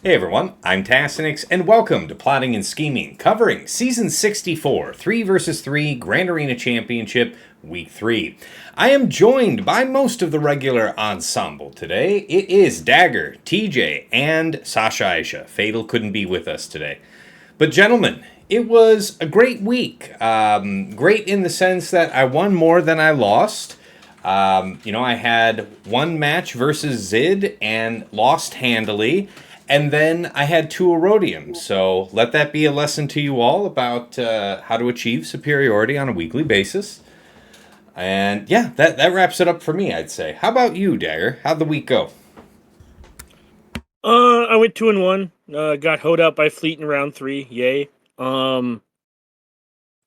Hey everyone, I'm Tassinix, and welcome to Plotting and Scheming, covering Season 64, 3 vs 3 Grand Arena Championship, Week 3. I am joined by most of the regular ensemble today. It is Dagger, TJ, and Sasha Aisha. Fatal couldn't be with us today. But gentlemen, it was a great week. Great in the sense that I won more than I lost. I had one match versus Zid and lost handily. And then I had two Erodiums. So let that be a lesson to you all about how to achieve superiority on a weekly basis. And yeah, that wraps it up for me, I'd say. How about you, Dagger? How'd the week go? I went 2-1. Got hoed out by Fleet in round 3. Yay. But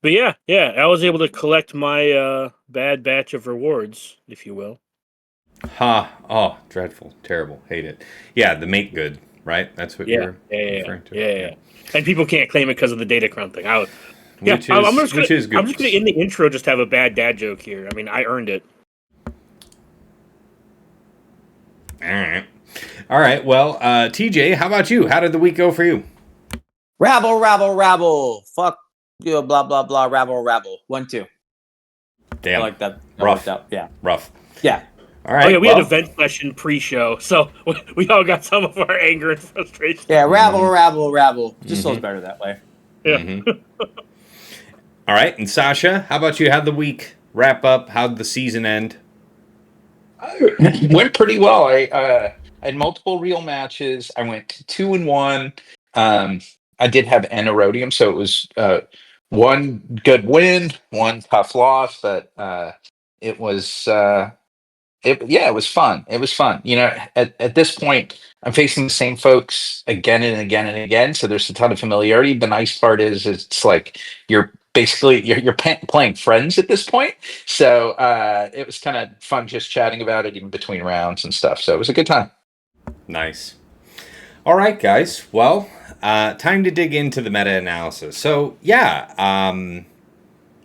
yeah, I was able to collect my bad batch of rewards, if you will. Ha! Oh, dreadful, terrible, hate it. Yeah, the make good, right? That's what you're referring to. Yeah. And people can't claim it because of the data crown thing. I'm just good. gonna in the intro just have a bad dad joke here. I mean, I earned it. All right. Well, TJ, how about you? How did the week go for you? Rabble. Fuck you, blah, blah, blah, rabble. 1-2. Damn. I like that. Rough. Yeah. Rough. Yeah. All right. Oh, yeah, we had a vent session pre-show, so we all got some of our anger and frustration. Yeah, rabble. Just feels better that way. Yeah. Mm-hmm. All right. And Sasha, how about you? How'd the week wrap up? How'd the season end? Went pretty well. I had multiple real matches. I went 2-1. I did have an Erodium, so it was one good win, one tough loss, but it was it was fun. It was fun. At this point, I'm facing the same folks again and again and again, so there's a ton of familiarity. The nice part is it's like you're playing friends at this point. So it was kind of fun just chatting about it even between rounds and stuff. So it was a good time. Nice. All right, guys. Well, time to dig into the meta-analysis. So, yeah,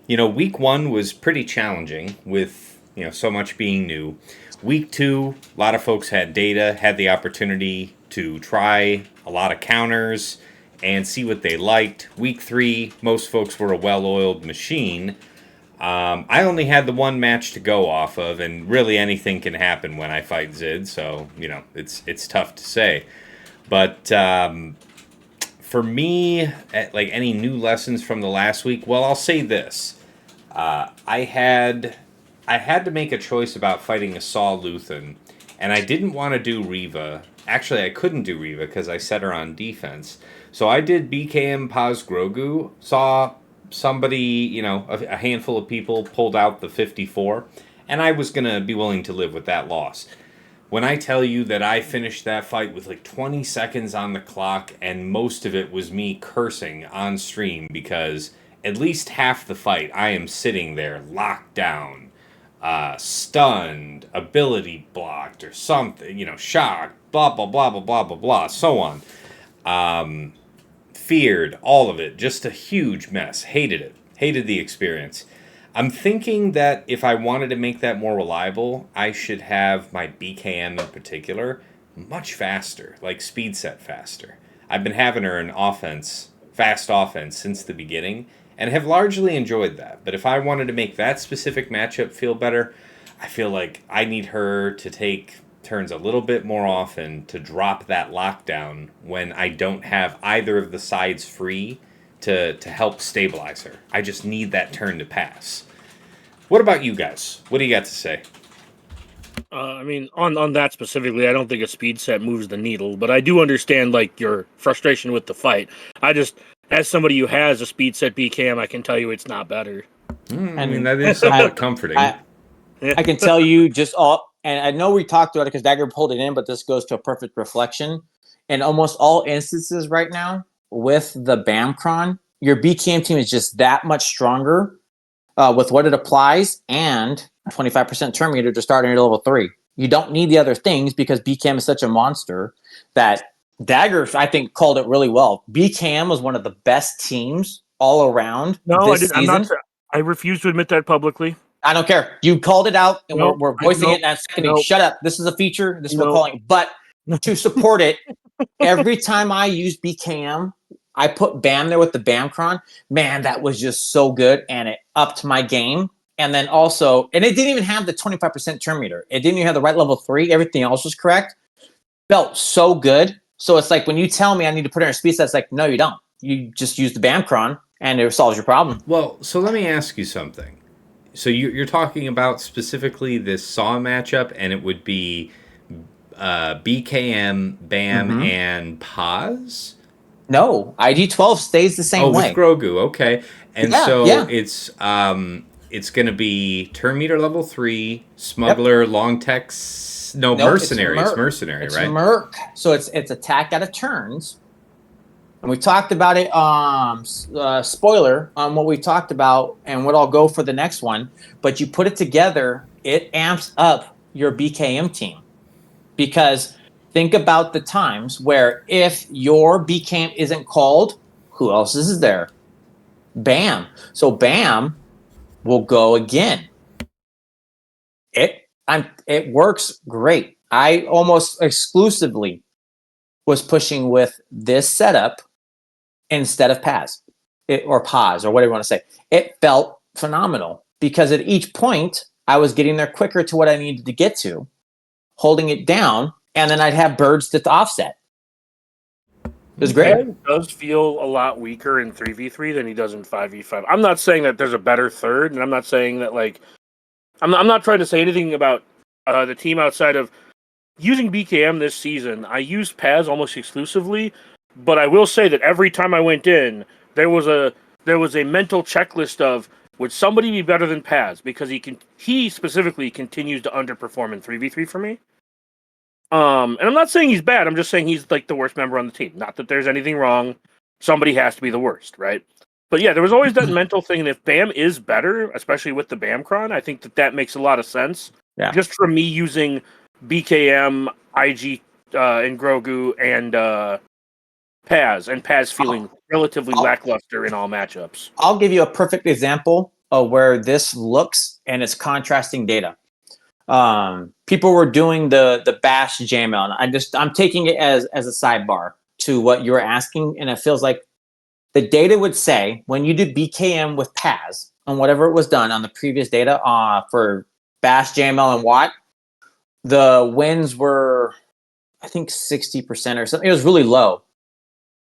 week 1 was pretty challenging with, so much being new. Week 2, a lot of folks had data, had the opportunity to try a lot of counters and see what they liked. Week 3, most folks were a well-oiled machine. I only had the one match to go off of, and really anything can happen when I fight Zid, so, it's tough to say. But for me, like any new lessons from the last week, well, I'll say this. I had to make a choice about fighting a Saw Luthen, and I didn't want to do Reva. Actually, I couldn't do Reva because I set her on defense. So I did BKM Paz Grogu, saw somebody, a handful of people pulled out the 54, and I was going to be willing to live with that loss. When I tell you that I finished that fight with like 20 seconds on the clock, and most of it was me cursing on stream because at least half the fight I am sitting there locked down, stunned, ability blocked or something, shocked, blah, blah, blah, blah, blah, blah, blah, so on. Feared, all of it. Just a huge mess. Hated it. Hated the experience. I'm thinking that if I wanted to make that more reliable, I should have my BKM in particular much faster, like speed set faster. I've been having her in fast offense since the beginning, and have largely enjoyed that. But if I wanted to make that specific matchup feel better, I feel like I need her to take turns a little bit more often to drop that lockdown when I don't have either of the sides free to help stabilize her. I just need that turn to pass. What about you guys? What do you got to say? I mean, on that specifically, I don't think a speed set moves the needle, but I do understand like your frustration with the fight. I just, as somebody who has a speed set BKM, I can tell you it's not better. I mean, that is somewhat comforting. I can tell you and I know we talked about it because Dagger pulled it in, but this goes to a perfect reflection. In almost all instances right now, with the Bamcron, your BKM team is just that much stronger with what it applies and 25% turn meter to start into level 3. You don't need the other things because BKM is such a monster that Dagger, I think, called it really well. BKM was one of the best teams all around this season. I'm not. I refuse to admit that publicly. I don't care. You called it out, and we're voicing it in that second. Shut up. This is a feature. This is what we're calling it. But to support it, every time I use BKM, I put BAM there with the BAMcron. Man, that was just so good, and it upped my game. And then also, and it didn't even have the 25% turn meter. It didn't even have the right level 3. Everything else was correct. Felt so good. So it's like when you tell me I need to put in a speed set, it's like, no, you don't. You just use the BAMcron, and it solves your problem. Well, so let me ask you something. So you're talking about specifically this Saw matchup, and it would be BKM, BAM, and Paz? No, ID12 stays the same With way. Grogu, okay. And Yeah, so yeah. it's going to be turn meter level 3, smuggler, long text. No, Nope, mercenary. It's mercenary, It's right? Merc. So it's attack out of turns. And we talked about it. Spoiler on what we talked about and what I'll go for the next one. But you put it together, it amps up your BKM team. Because think about the times where if your BKM isn't called, who else is there? BAM. So BAM will go again. It works great. I almost exclusively was pushing with this setup instead of Paz or Paz or whatever you want to say. It felt phenomenal because at each point I was getting there quicker to what I needed to get to, holding it down, and then I'd have birds to offset. It was great. Paz does feel a lot weaker in 3v3 than he does in 5v5. I'm not saying that there's a better third, and I'm not saying that I'm not trying to say anything about the team outside of using BKM this season. I used Paz almost exclusively, but I will say that every time I went in, there was a mental checklist of would somebody be better than Paz because he specifically continues to underperform in 3v3 for me. And I'm not saying he's bad. I'm just saying he's like the worst member on the team. Not that there's anything wrong. Somebody has to be the worst, right? But yeah, there was always that mental thing. And if BAM is better, especially with the BAMcron, I think that makes a lot of sense. Yeah. Just from me using BKM, IG, and Grogu and Paz feeling relatively lackluster in all matchups. I'll give you a perfect example of where this looks and it's contrasting data. People were doing the bash JML, and I'm taking it as a sidebar to what you're asking, and it feels like the data would say when you did BKM with Paz on whatever it was done on the previous data for bash JML and Watt, the wins were I think 60% or something. It was really low.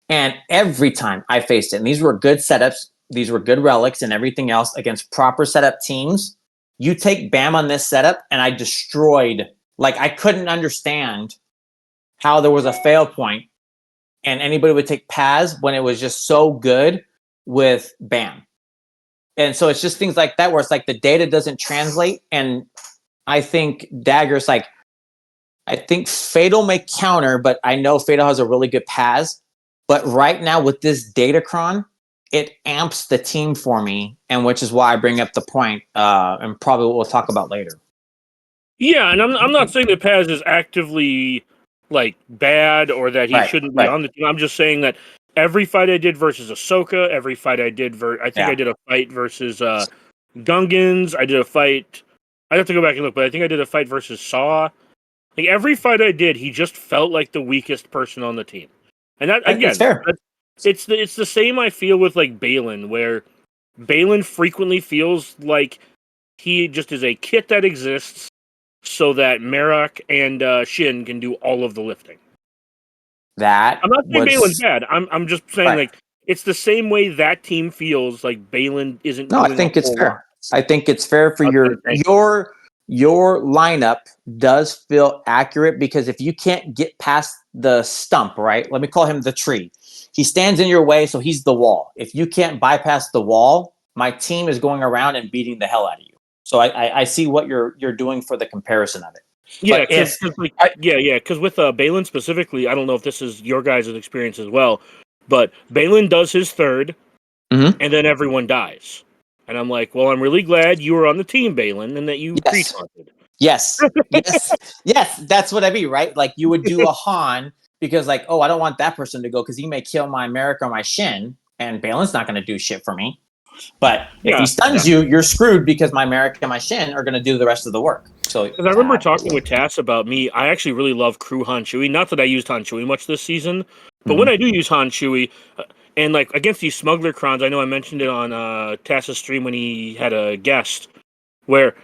And every time I faced it, and these were good setups, these were good relics and everything else against proper setup teams. You take BAM on this setup, and I destroyed. Like, I couldn't understand how there was a fail point and anybody would take Paz when it was just so good with BAM. And so it's just things like that where it's like the data doesn't translate. And I think Dagger's like, I think Fatal may counter, but I know Fatal has a really good Paz. But right now with this Datacron, it amps the team for me, and which is why I bring up the point, and probably what we'll talk about later. Yeah, and I'm not saying that Paz is actively like bad or that he shouldn't be on the team. I'm just saying that every fight I did versus Ahsoka, every fight I did I did a fight versus Gungans. I did a fight. I have to go back and look, but I think I did a fight versus Saw. Like every fight I did, he just felt like the weakest person on the team. And that again, it's the same I feel with like Balin, where Balin frequently feels like he just is a kit that exists so that Merrick and Shin can do all of the lifting. I'm not saying Balin's bad. I'm just saying like it's the same way that team feels like Balin isn't. No, I think it's fair. I think it's fair for your lineup does feel accurate, because if you can't get past the stump, right? Let me call him the tree. He stands in your way, so he's the wall. If you can't bypass the wall, my team is going around and beating the hell out of you. So I see what you're doing for the comparison of it. Yeah, because with Balin specifically, I don't know if this is your guys' experience as well, but Balin does his third, and then everyone dies. And I'm like, well, I'm really glad you were on the team, Balin, and that you pre-taunted. Yes. That's what I mean, right? Like you would do a Han because like, oh, I don't want that person to go because he may kill my Merrick or my Shin, and Balin's not going to do shit for me. But if he stuns you, you're screwed because my Merrick and my Shin are going to do the rest of the work. So Because I remember talking with Tass about me. I actually really love Crew Han Chewy. Not that I used Han Chewy much this season, but when I do use Han Chewy, and like against these smuggler crons, I know I mentioned it on Tass's stream when he had a guest, where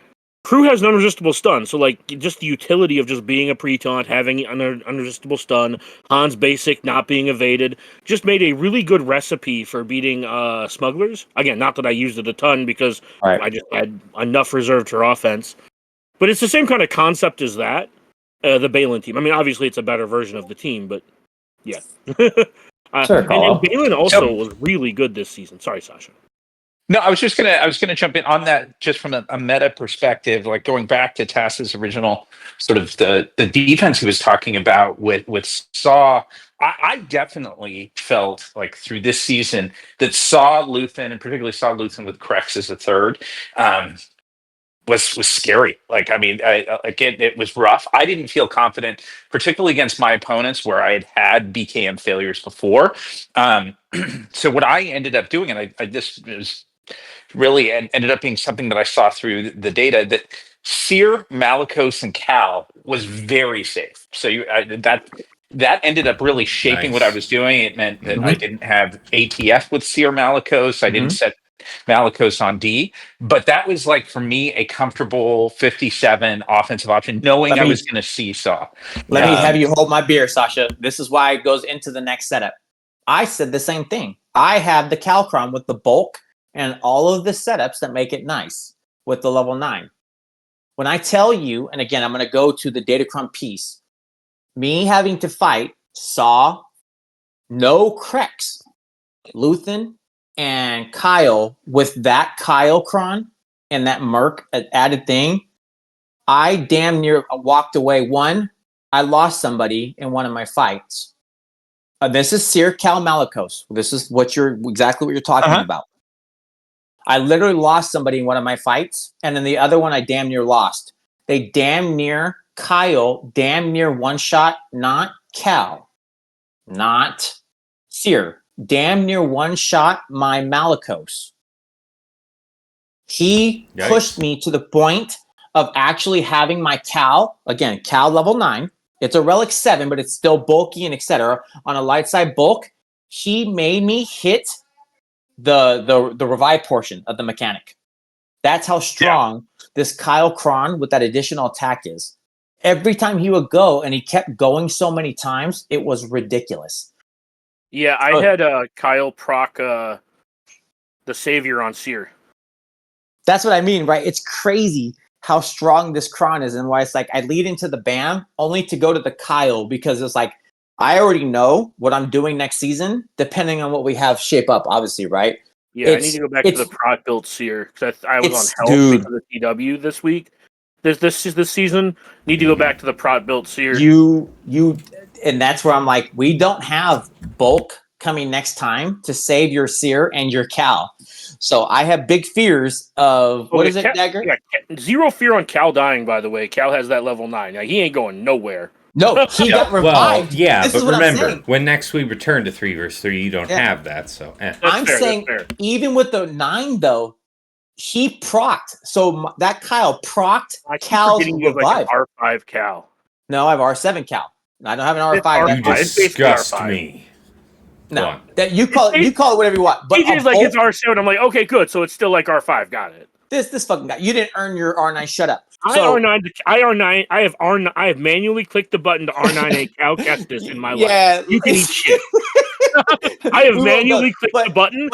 Crew has an unresistible stun. So like just the utility of just being a pre-taunt, having an unresistible stun, Han's basic not being evaded, just made a really good recipe for beating smugglers. Again, not that I used it a ton because I just had enough reserved for offense. But it's the same kind of concept as that, the Balin team. I mean, obviously it's a better version of the team, but yeah. Sure, and Carl. Balin also was really good this season. Sorry, Sasha. No, I was gonna jump in on that just from a meta perspective, like going back to Tass's original sort of the defense he was talking about with Saw. I definitely felt like through this season that Saw Luthen, and particularly Saw Luthen with Krex as a third, was scary. Like, I mean, again, it was rough. I didn't feel confident, particularly against my opponents where I had BKM failures before. So what I ended up doing, and I this was really ended up being something that I saw through the data, that Seer, Malicos, and Cal was very safe. So that ended up really shaping what I Nice. was doing. It meant that I didn't have ATF with Seer Malicos. I didn't set Malicos on D, but that was like for me a comfortable 57 offensive option, knowing I was going to see Saw. Let me have you hold my beer, Sasha. This is why it goes into the next setup. I said the same thing. I have the Calcron with the bulk and all of the setups that make it nice with the level 9. When I tell you, and again, I'm going to go to the Datacron piece, me having to fight Saw, no Krex, Luthen, and Kyle with that Kyle Cron and that Merc added thing, I damn near walked away. One, I lost somebody in one of my fights. This is Seer Cal Malicos. This is exactly what you're talking about. I literally lost somebody in one of my fights, and then the other one I damn near lost. They damn near Kyle, damn near one shot, not Cal, not Seer, damn near one shot my Malicos. He pushed me to the point of actually having my Cal, again, Cal level 9. It's a relic 7, but it's still bulky and etc. On a light side bulk, he made me hit the revive portion of the mechanic. That's how strong this Kyle Cron with that additional attack is. Every time he would go, and he kept going so many times, it was ridiculous. Yeah, I had Kyle proc the Savior on Seer. That's what I mean, right? It's crazy how strong this Cron is, and why it's like I lead into the BAM only to go to the Kyle, because it's like I already know what I'm doing next season, depending on what we have shape up, obviously, right? Yeah, I need to go back to the prot built Seer because I was on health because of TW this week. This season, need to go back to the prot built Seer. And that's where I'm like, we don't have bulk coming next time to save your Seer and your Cal. So I have big fears of what is it, Dagger? Yeah, zero fear on Cal dying, by the way. Cal has that level 9. Now, he ain't going nowhere. No, he got revived. Well, yeah, but remember, when next we return to 3 versus 3, you don't have that. So I'm saying, even with the 9, though, he procced. So that Kyle procced Cal's revive. Like an R5 Cal. No, I have R7 Cal. I don't have an R5. You disgust me. No, that you call it whatever you want. But DJ's like it's R7. I'm like, okay, good. So it's still like R5. Got it. This fucking guy. You didn't earn your R9. Shut up. I R9. I have R9. I have manually clicked the button to R9 a Cal Kestis in my life. You can eat shit. I have manually clicked the button.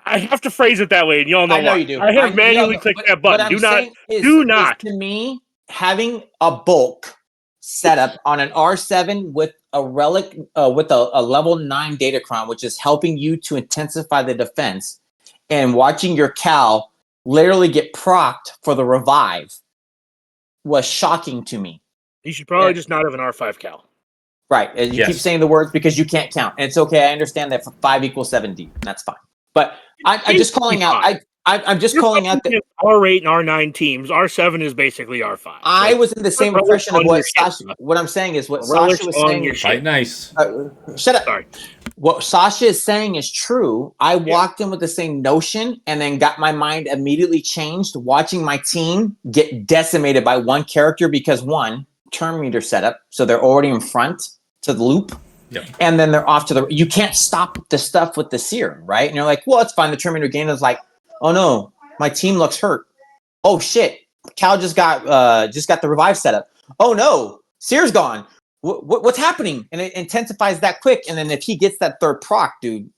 I have to phrase it that way, and y'all know why. I know you do. I have manually clicked that button. Do not. To me, having a bulk setup on an R7 with a relic, with a level 9 Datacron, which is helping you to intensify the defense, and watching your Cal literally get procced for the revive was shocking to me. You should probably just not have an R5 Cal. Right. And you keep saying the words because you can't count. And it's okay. I understand that 5 equals 7D. That's fine. But I'm just calling out. I'm just calling out that R8 and R9 teams. R7 is basically R5. I was in the same relish impression of on what your shit, Sasha. What I'm saying is what relish Sasha was on saying. your Fight shit. nice. Shut up. Sorry. What Sasha is saying is true. I walked in with the same notion and then got my mind immediately changed watching my team get decimated by one character because one, turn meter setup. So they're already in front to the loop. Yep. And then they're off to the, you can't stop the stuff with the serum, right? And you're like, well, it's fine. The turn meter gain is like, oh no, my team looks hurt. Oh shit, Cal just got the revive setup. Oh no, Seer's gone. What's happening? And it intensifies that quick. And then if he gets that third proc, dude,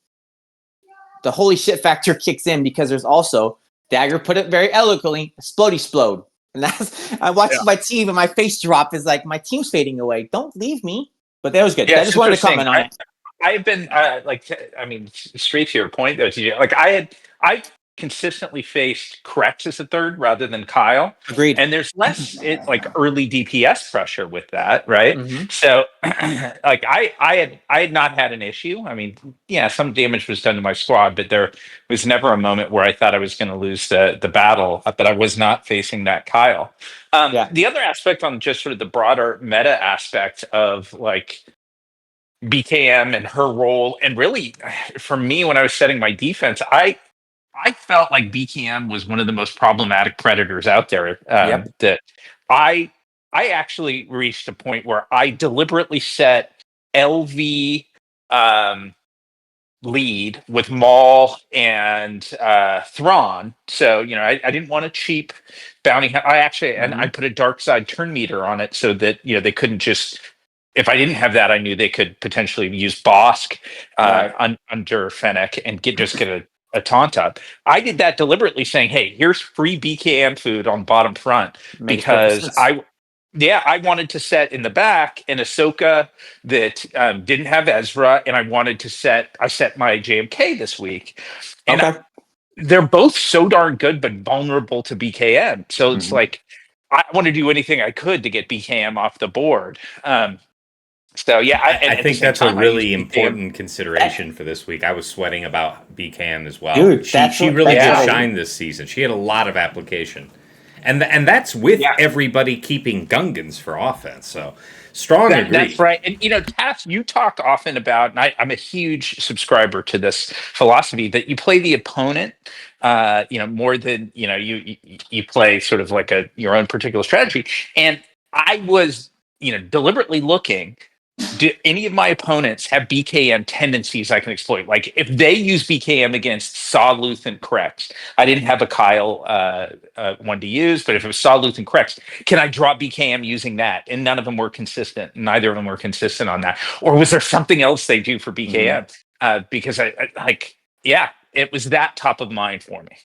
the holy shit factor kicks in because there's also Dagger put it very eloquently, explode. And that's I watched my team and my face drop is like my team's fading away. Don't leave me. But that was good. Yeah, I just wanted to comment on it. I've been straight to your point though, TJ. Like I consistently faced Kretz as a third rather than Kyle, Agreed. and there's less like early DPS pressure with that, right? Mm-hmm. So, like I had not had an issue. I mean, yeah, some damage was done to my squad, but there was never a moment where I thought I was going to lose the battle. But I was not facing that Kyle. The other aspect on just sort of the broader meta aspect of like BKM and her role, and really for me when I was setting my defense, I felt like BKM was one of the most problematic predators out there. That I actually reached a point where I deliberately set LV lead with Maul and Thrawn. So I didn't want a cheap bounty. I actually and I put a dark side turn meter on it so that they couldn't just. If I didn't have that, I knew they could potentially use Bosk under Fennec and get a taunt up. I did that deliberately, saying, "Hey, here's free BKM food on bottom front," because I wanted to set in the back an Ahsoka that didn't have Ezra, and I wanted to set my JMK this week, and they're both so darn good but vulnerable to BKM. So it's like I want to do anything I could to get BKM off the board. So yeah, I think that's a really important consideration for this week. I was sweating about BKM as well. Dude, she really did shine this season. She had a lot of application, and that's with everybody keeping Gungans for offense. So strong agree. That's right. And Taff, you talk often about, and I'm a huge subscriber to this philosophy that you play the opponent, more than you play sort of like your own particular strategy. And I was deliberately looking. Do any of my opponents have BKM tendencies I can exploit? Like if they use BKM against Sawluth and Krex, I didn't have a Kyle one to use, but if it was Sawluth and Krex, can I draw BKM using that? And none of them were consistent. Neither of them were consistent on that. Or was there something else they do for BKM? Because it was that top of mind for me.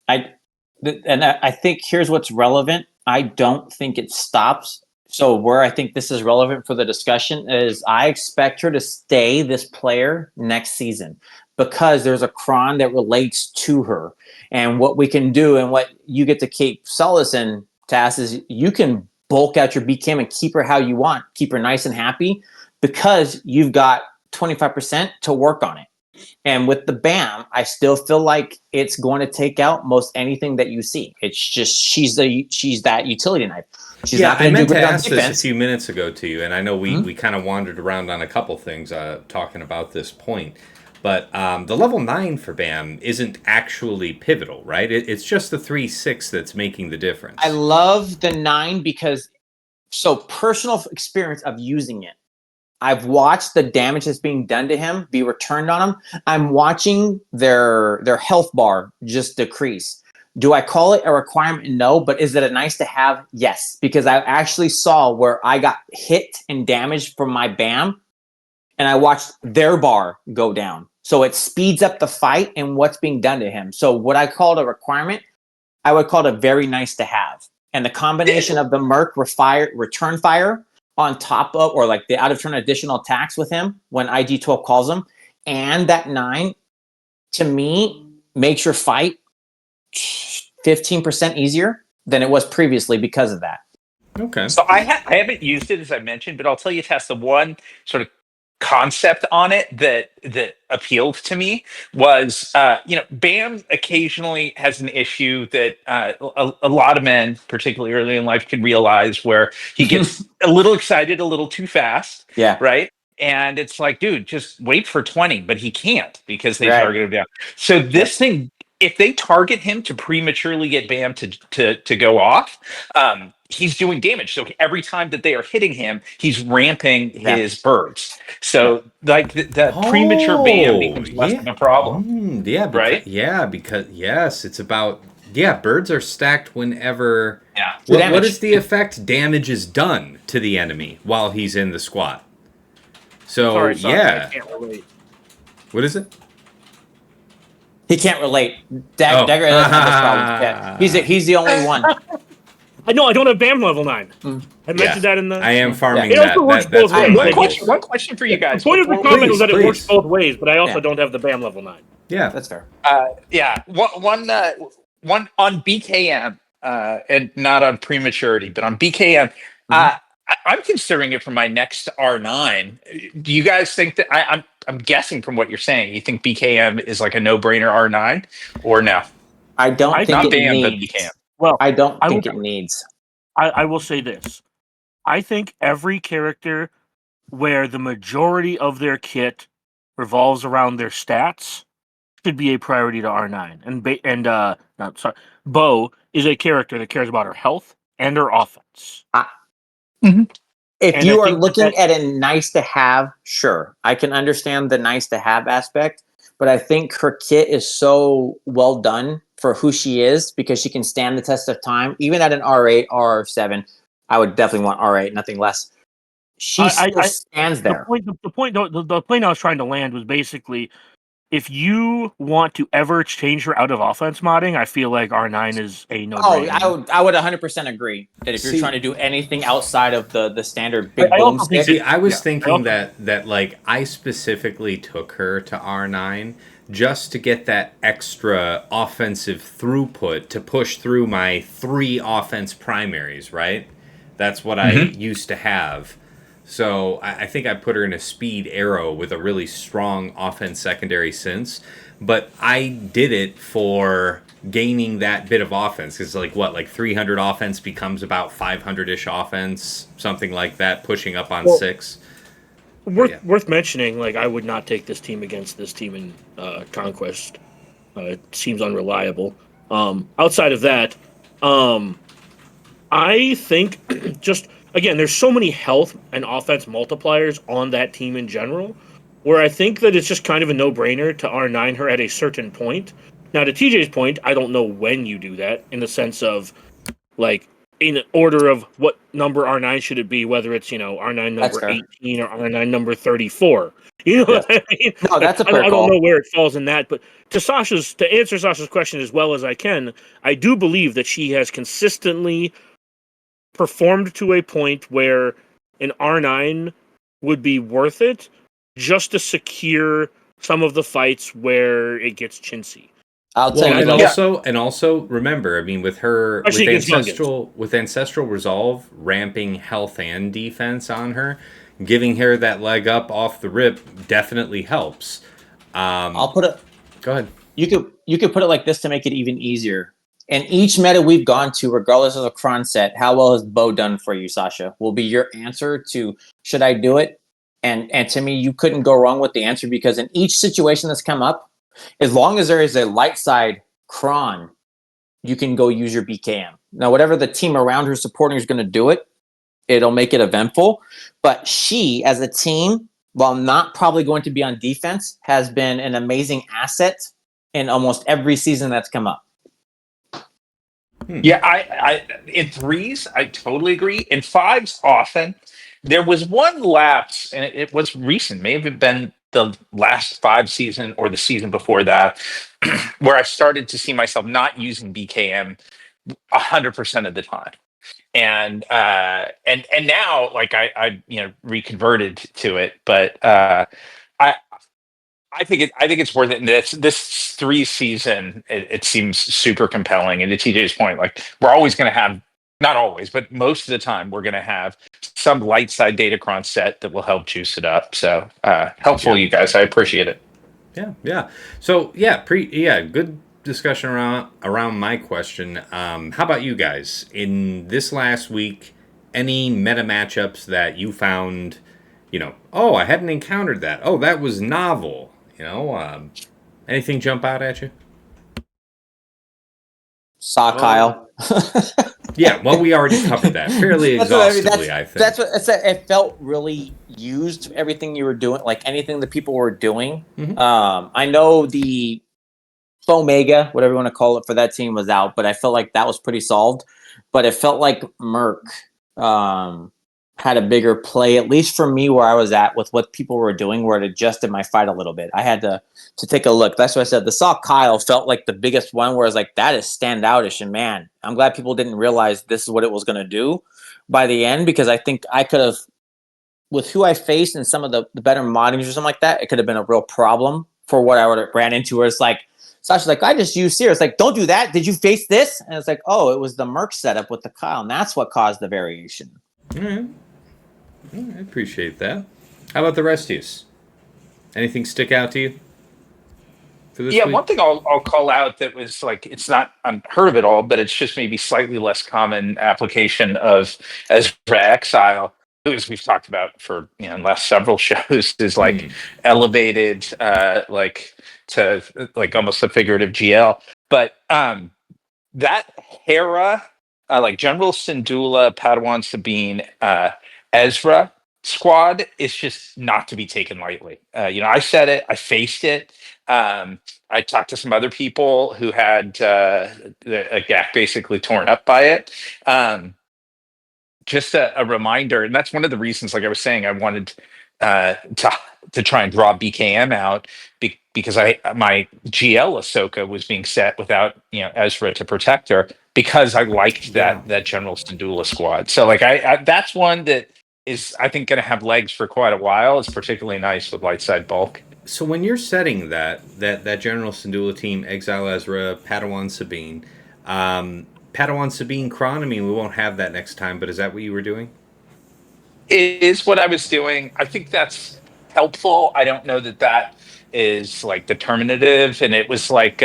I think here's what's relevant. I don't think it stops. So where I think this is relevant for the discussion is I expect her to stay this player next season because there's a cron that relates to her. And what we can do and what you get to keep solace in, Tass, is you can bulk out your BKM and keep her how you want, keep her nice and happy because you've got 25% to work on it. And with the BAM, I still feel like it's going to take out most anything that you see. It's just she's that utility knife. She's not I meant to ask this a few minutes ago to you, and I know we kind of wandered around on a couple things talking about this point. But the level 9 for BAM isn't actually pivotal, right? It's just the 3-6 that's making the difference. I love the 9 because personal experience of using it. I've watched the damage that's being done to him be returned on him. I'm watching their health bar just decrease. Do I call it a requirement? No. But is it a nice to have? Yes. Because I actually saw where I got hit and damaged from my BAM, and I watched their bar go down. So it speeds up the fight and what's being done to him. So what I call it a requirement, I would call it a very nice to have. And the combination of the Merc return fire on top of, or like the out of turn additional attacks with him when IG-12 calls him, and that 9, to me, makes your fight 15% easier than it was previously because of that. Okay. So I haven't used it, as I mentioned, but I'll tell you, Tess, the one sort of concept on it that appealed to me was Bam occasionally has an issue that a lot of men, particularly early in life, can realize, where he gets a little excited a little too fast, Yeah. right? And it's like, dude, just wait for 20, but he can't because they Right. target him down. So this thing, if they target him to prematurely get Bam to go off, he's doing damage. So every time that they are hitting him, he's ramping his birds. So like the premature Bam Oh, becomes less yeah. of a problem, Yeah, right? because yes, it's about birds are stacked whenever Yeah. what is the effect? Damage is done to the enemy while he's in the squat. So, Sorry, Sasha, I yeah. can't relate. What is it? He can't relate. Oh. Dagger doesn't have this problem. Yeah. He's the only one. I know I don't have BAM level 9. Mm. I mentioned that in the. I am farming It also works that's both one ways. of my Like, goals. One question for you guys. The point of the before comment was that it works Please. both ways, but I also Yeah. don't have the BAM level 9. Yeah. That's fair. Yeah, one on BKM, and not on prematurity, but on BKM. I'm considering it for my next R9. Do you guys think that I'm guessing from what you're saying, you think BKM is like a no-brainer R9, or no? I don't think Not it BAM, but needs. BKM. Well, I don't I think will- it needs. I will say this. I think every character where the majority of their kit revolves around their stats should be a priority to R9. Bo is a character that cares about her health and her offense. If And you I are think looking at a nice to have, sure, I can understand the nice to have aspect, but I think her kit is so well done for who she is because she can stand the test of time. Even at an R8, R7, I would definitely want R8, nothing less. She still stands there. The point I was trying to land was basically, if you want to ever change her out of offense modding, I feel like R9 is a no-brainer. I would 100% agree that if you're See- trying to do anything outside of the standard big I boom also think stick, See, I was Yeah. thinking that like I specifically took her to R9 just to get that extra offensive throughput to push through my 3 offense primaries, right? That's what I used to have. So I think I put her in a speed arrow with a really strong offense secondary sense. But I did it for gaining that bit of offense. Because like 300 offense becomes about 500-ish offense, something like that, pushing up on 6. Worth mentioning, like, I would not take this team against this team in Conquest. It seems unreliable. Outside of that, I think just again, there's so many health and offense multipliers on that team in general, where I think that it's just kind of a no-brainer to R9 her at a certain point. Now, to TJ's point, I don't know when you do that, in the sense of, like, in order of what number R9 should it be, whether it's, R9 That's number fair. 18 or R9 number 34. You know Yes. what I mean? No, that's a fair I don't call. know where it falls in that, but to answer Sasha's question as well as I can, I do believe that she has consistently performed to a point where an R9 would be worth it just to secure some of the fights where it gets chintzy. I'll Well, tell you. and also remember, I mean, with her Especially against with ancestral resolve, ramping health and defense on her, giving her that leg up off the rip definitely helps. I'll put it. Go ahead. You could put it like this to make it even easier. And each meta we've gone to, regardless of the cron set, how well has Bo done for you, Sasha? Will be your answer to should I do it? And to me, you couldn't go wrong with the answer because in each situation that's come up, as long as there is a light side cron, you can go use your BKM. Now, whatever the team around her supporting is going to do it, it'll make it eventful. But she, as a team, while not probably going to be on defense, has been an amazing asset in almost every season that's come up. Yeah, I in threes, I totally agree. In fives, often. There was one lapse, and it was recent, may have been the last 5 season or the season before that, where I started to see myself not using BKM 100% of the time. And now, like, I reconverted to it, but I I think it's worth it. And this 3 season, it seems super compelling. And to TJ's point, like, we're always going to have not always, but most of the time, we're going to have some light side Datacron set that will help juice it up. So helpful, Yeah. you guys. I appreciate it. Yeah. So good discussion around my question. How about you guys in this last week? Any meta matchups that you found? Oh, I hadn't encountered that. Oh, that was novel. Anything jump out at you? Saw Kyle. Yeah, well, we already covered that fairly exhaustively, I think. That's what it felt really used. Everything you were doing, like anything that people were doing. I know the Fomega, whatever you want to call it, for that team was out, but I felt like that was pretty solved. But it felt like Merc had a bigger play, at least for me, where I was at with what people were doing, where it adjusted my fight a little bit. I had to take a look. That's what I said. The Saw Kyle felt like the biggest one, where I was like, that is standoutish. And man, I'm glad people didn't realize this is what it was going to do by the end, because I think I could have, with who I faced and some of the better moddings or something like that, it could have been a real problem for what I would have ran into, where it's like, Sasha's like, I just used Seer. It's like, don't do that. Did you face this? And it's like, oh, it was the Merc setup with the Kyle, and that's what caused the variation. All right. I appreciate that. How about the rest of you? Anything stick out to you for this week? One thing I'll call out that was like, it's not unheard of at all, but it's just maybe slightly less common application of Ezra Exile, who, as we've talked about for the last several shows, is like elevated like to like almost a figurative GL. But that Hera, like General Syndulla, Padawan Sabine, Ezra squad is just not to be taken lightly. I said it, I faced it. I talked to some other people who had a GAC basically torn up by it. Just a reminder, and that's one of the reasons, like I was saying, I wanted to try and draw BKM out because my GL Ahsoka was being set without Ezra to protect her, because I liked that General Syndulla squad. So like I that's one that is, I think, going to have legs for quite a while. It's particularly nice with light side bulk. So when you're setting that General Syndulla team, Exile Ezra, Padawan Sabine, Padawan Sabine Kron, I mean, we won't have that next time, but is that what you were doing? It is what I was doing. I think that's helpful. I don't know that is like determinative. And it was like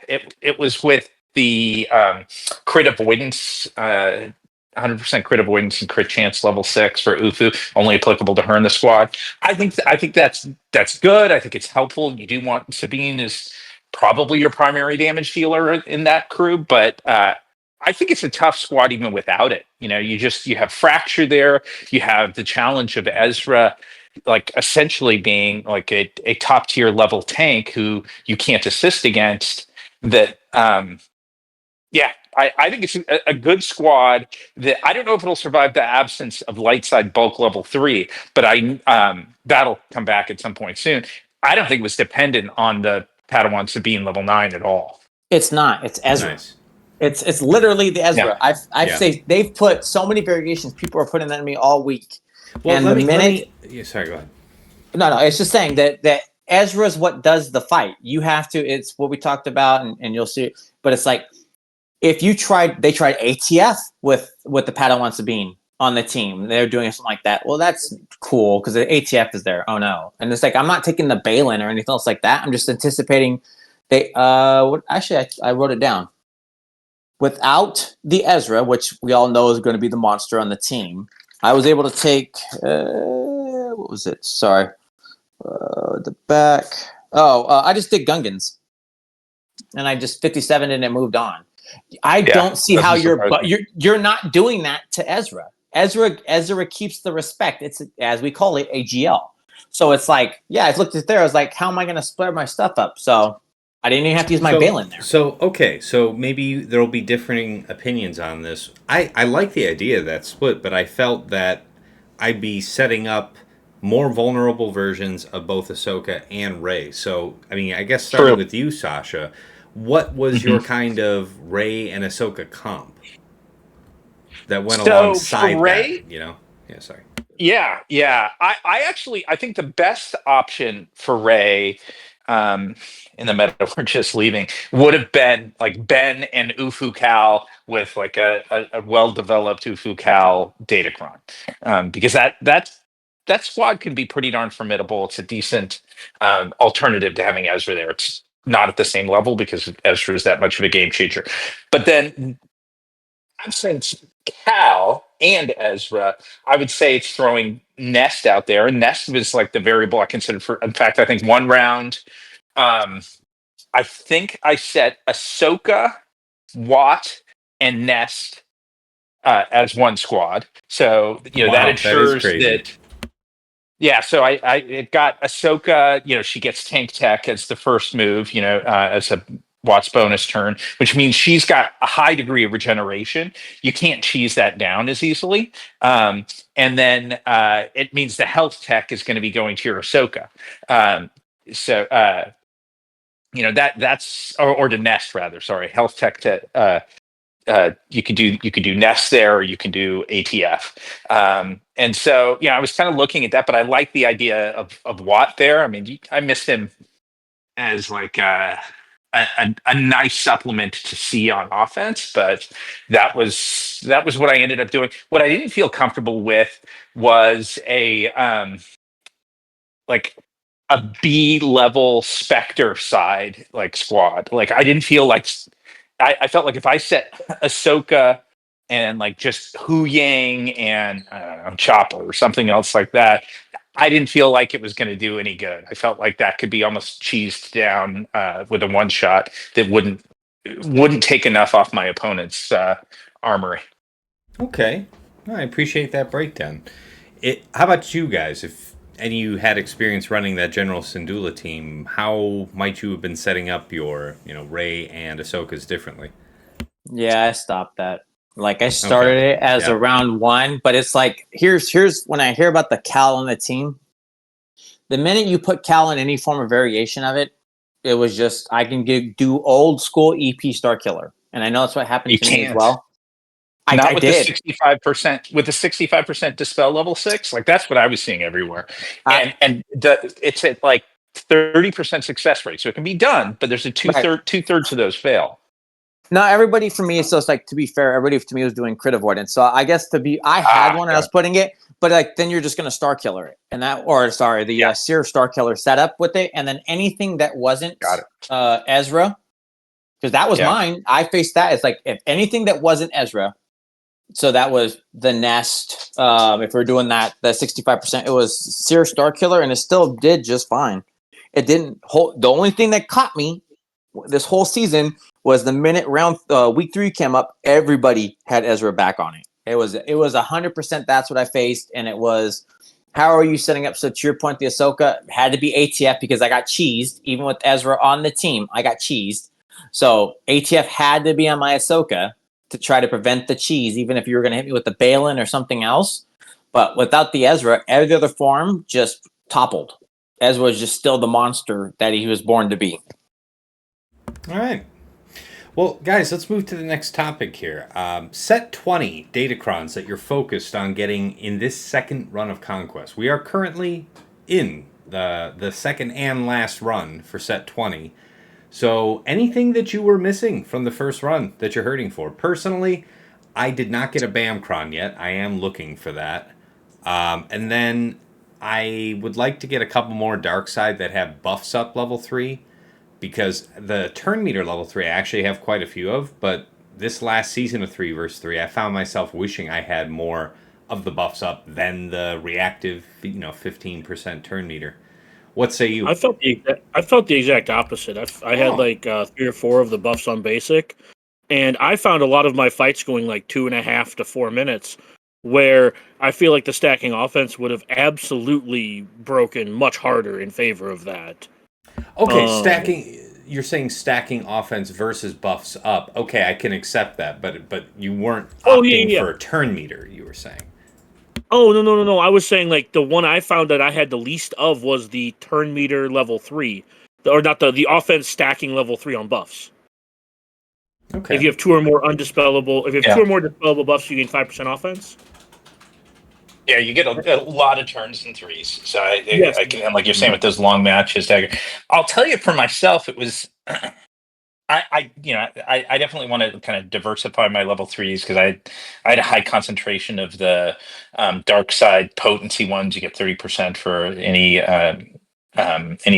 it was with the crit avoidance, 100% crit avoidance and crit chance level 6 for Ufu, only applicable to her in the squad. I think that's good. I think it's helpful. You do want Sabine as probably your primary damage dealer in that crew, but I think it's a tough squad even without it. You have Fracture there. You have the challenge of Ezra, like essentially being like a top tier level tank who you can't assist against. That I think it's a good squad. That I don't know if it'll survive the absence of light side bulk level 3, but that'll come back at some point soon. I don't think it was dependent on the Padawan Sabine level 9 at all. It's not. It's Ezra. Nice. It's literally the Ezra. Yeah. I've say they've put so many variations. People are putting that on me all week. Well, and sorry, go ahead. No, it's just saying that Ezra is what does the fight. You have to. It's what we talked about, and you'll see. But it's like, if they tried ATF with the Padawan Sabine on the team. They're doing something like that. Well, that's cool because the ATF is there. Oh no, and it's like I'm not taking the bail-in or anything else like that. I'm just anticipating they. Actually, I wrote it down. Without the Ezra, which we all know is going to be the monster on the team, I was able to take. What was it? Sorry, the back. I just did Gungans, and I just 57 and it moved on. I don't see how you're not doing that to Ezra. Ezra keeps the respect. It's, as we call it, a GL. So it's like, I looked at there. I was like, how am I going to split my stuff up? So I didn't even have to use my bail in there. So maybe there'll be differing opinions on this. I like the idea of that split, but I felt that I'd be setting up more vulnerable versions of both Ahsoka and Rey. So, I mean, I guess starting with you, Sasha, what was your kind of Rey and Ahsoka comp that went alongside Rey, that? Yeah, sorry. Yeah. I think the best option for Rey in the meta we're just leaving would have been like Ben and Ufukal with like a well-developed Ufukal Datacron, because that squad can be pretty darn formidable. It's a decent alternative to having Ezra there. It's not at the same level because Ezra is that much of a game changer. But then, absent Cal and Ezra, I would say it's throwing Nest out there. And Nest was like the variable I considered for. In fact, I think one round. Um, I think I set Ahsoka, Watt, and Nest as one squad. So that Wow, that is ensures crazy. that. Yeah, so I it got Ahsoka. She gets tank tech as the first move. As a Watt's bonus turn, which means she's got a high degree of regeneration. You can't cheese that down as easily. And then it means the health tech is going to be going to your Ahsoka. So that's or to Nest rather. Sorry, health tech to. You could do Nest there, or you can do ATF. And so, I was kind of looking at that, but I like the idea of Watt there. I mean, I missed him as like a nice supplement to see on offense, but that was what I ended up doing. What I didn't feel comfortable with was like a B level Spectre side like squad. Like I didn't feel like I felt like if I set Ahsoka and like just Hu Yang and I don't know, Chopper or something else like that, I didn't feel like it was going to do any good. I felt like that could be almost cheesed down with a one shot that wouldn't take enough off my opponent's armory. Okay, I appreciate that breakdown. How about you guys? If any of you had experience running that General Syndulla team, how might you have been setting up your, Rey and Ahsoka's differently? Yeah, I stopped that. Like I Okay, started it as a yeah, round one, but it's like here's when I hear about the Cal on the team. The minute you put Cal in any form of variation of it, it was just I can do old school EP Star Killer, and I know that's what happened You to me as can't. well. I Not with the did. 65%, with the 65% dispel level 6. Like that's what I was seeing everywhere. I, It's at like 30% success rate. So it can be done, but there's a right. two-thirds of those fail. Not everybody for me. So it's like, to be fair, everybody to me was doing crit avoidance. So I guess I had Ah, one and I was got putting it, but like then you're just going to Star Killer it, and the yeah, Seer Star Killer setup with it, and then anything that wasn't got it. Ezra, because that was Yeah. mine. I faced that. It's like if anything that wasn't Ezra, so that was the Nest. If we're doing that, 65%, it was Seer Star Killer, and it still did just fine. It didn't hold. The only thing that caught me this whole season was the minute week 3 came up, everybody had Ezra back on it. It was 100%. That's what I faced, and it was. How are you setting up? So to your point, the Ahsoka had to be ATF because I got cheesed. Even with Ezra on the team, I got cheesed. So ATF had to be on my Ahsoka to try to prevent the cheese, even if you were going to hit me with the Balin or something else. But without the Ezra, every other form just toppled. Ezra was just still the monster that he was born to be. all right. Well, guys, let's move to the next topic here. Set 20 datacrons that you're focused on getting in this second run of Conquest. We are currently in the second and last run for set 20. So anything that you were missing from the first run that you're hurting for? Personally, I did not get a Bamcron yet. I am looking for that. And then I would like to get a couple more Dark Side that have buffs up level 3, because the turn meter level 3 I actually have quite a few of, but this last season of 3 versus 3, I found myself wishing I had more of the buffs up than the reactive, 15% turn meter. What say you? I felt the exact opposite. I had Oh, like 3 or 4 of the buffs on basic, and I found a lot of my fights going like 2.5 to 4 minutes, where I feel like the stacking offense would have absolutely broken much harder in favor of that. okay, Um, stacking. You're saying stacking offense versus buffs up. Okay, I can accept that, but you weren't oh yeah, opting yeah. for a turn meter. You were saying. Oh no! I was saying like the one I found that I had the least of was the turn meter level 3, or not the offense stacking level 3 on buffs. If Okay. you have 2 or more undispellable, if you have 2 Yeah. or more dispellable buffs, you gain 5% offense. Yeah, you get a lot of turns and threes. So Yes. I can, and like you're saying with those long matches, I'll tell you for myself, it was. I definitely want to kind of diversify my level threes because I had a high concentration of the dark side potency ones. You get 30% for any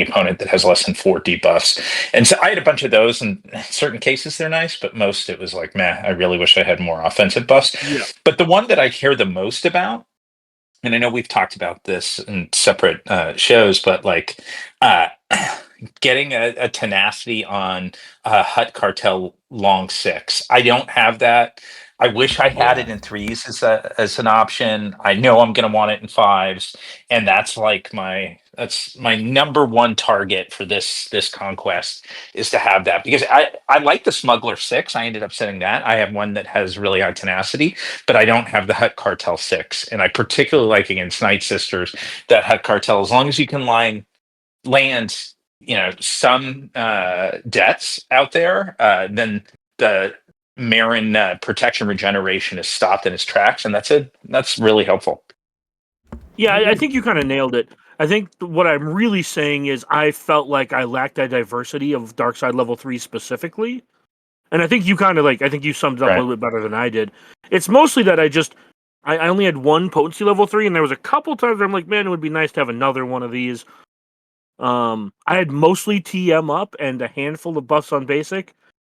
opponent that has less than 4 debuffs, and so I had a bunch of those. And in certain cases they're nice, but most it was like, meh. I really wish I had more offensive buffs. Yeah. But the one that I care the most about, and I know we've talked about this in separate shows, but like uh, getting a tenacity on Hut Cartel Long Six. I don't have that. I wish I had it Yeah. in threes as an option. I know I'm going to want it in fives, and that's my number one target for this conquest is to have that because I like the Smuggler Six. I ended up setting that. I have one that has really high tenacity, but I don't have the Hut Cartel Six, and I particularly like against Night Sisters that Hut Cartel. As long as you can land some debts out there, then the Marin protection regeneration is stopped in its tracks, and that's really helpful. Yeah, I think you kind of nailed it. I think what I'm really saying is I felt like I lacked that diversity of Dark Side level 3 specifically. And I think you kind of I think you summed it up a Right. little bit better than I did. It's mostly that I only had one potency level 3, and there was a couple times where I'm like, man, it would be nice to have another one of these. I had mostly TM up and a handful of buffs on basic,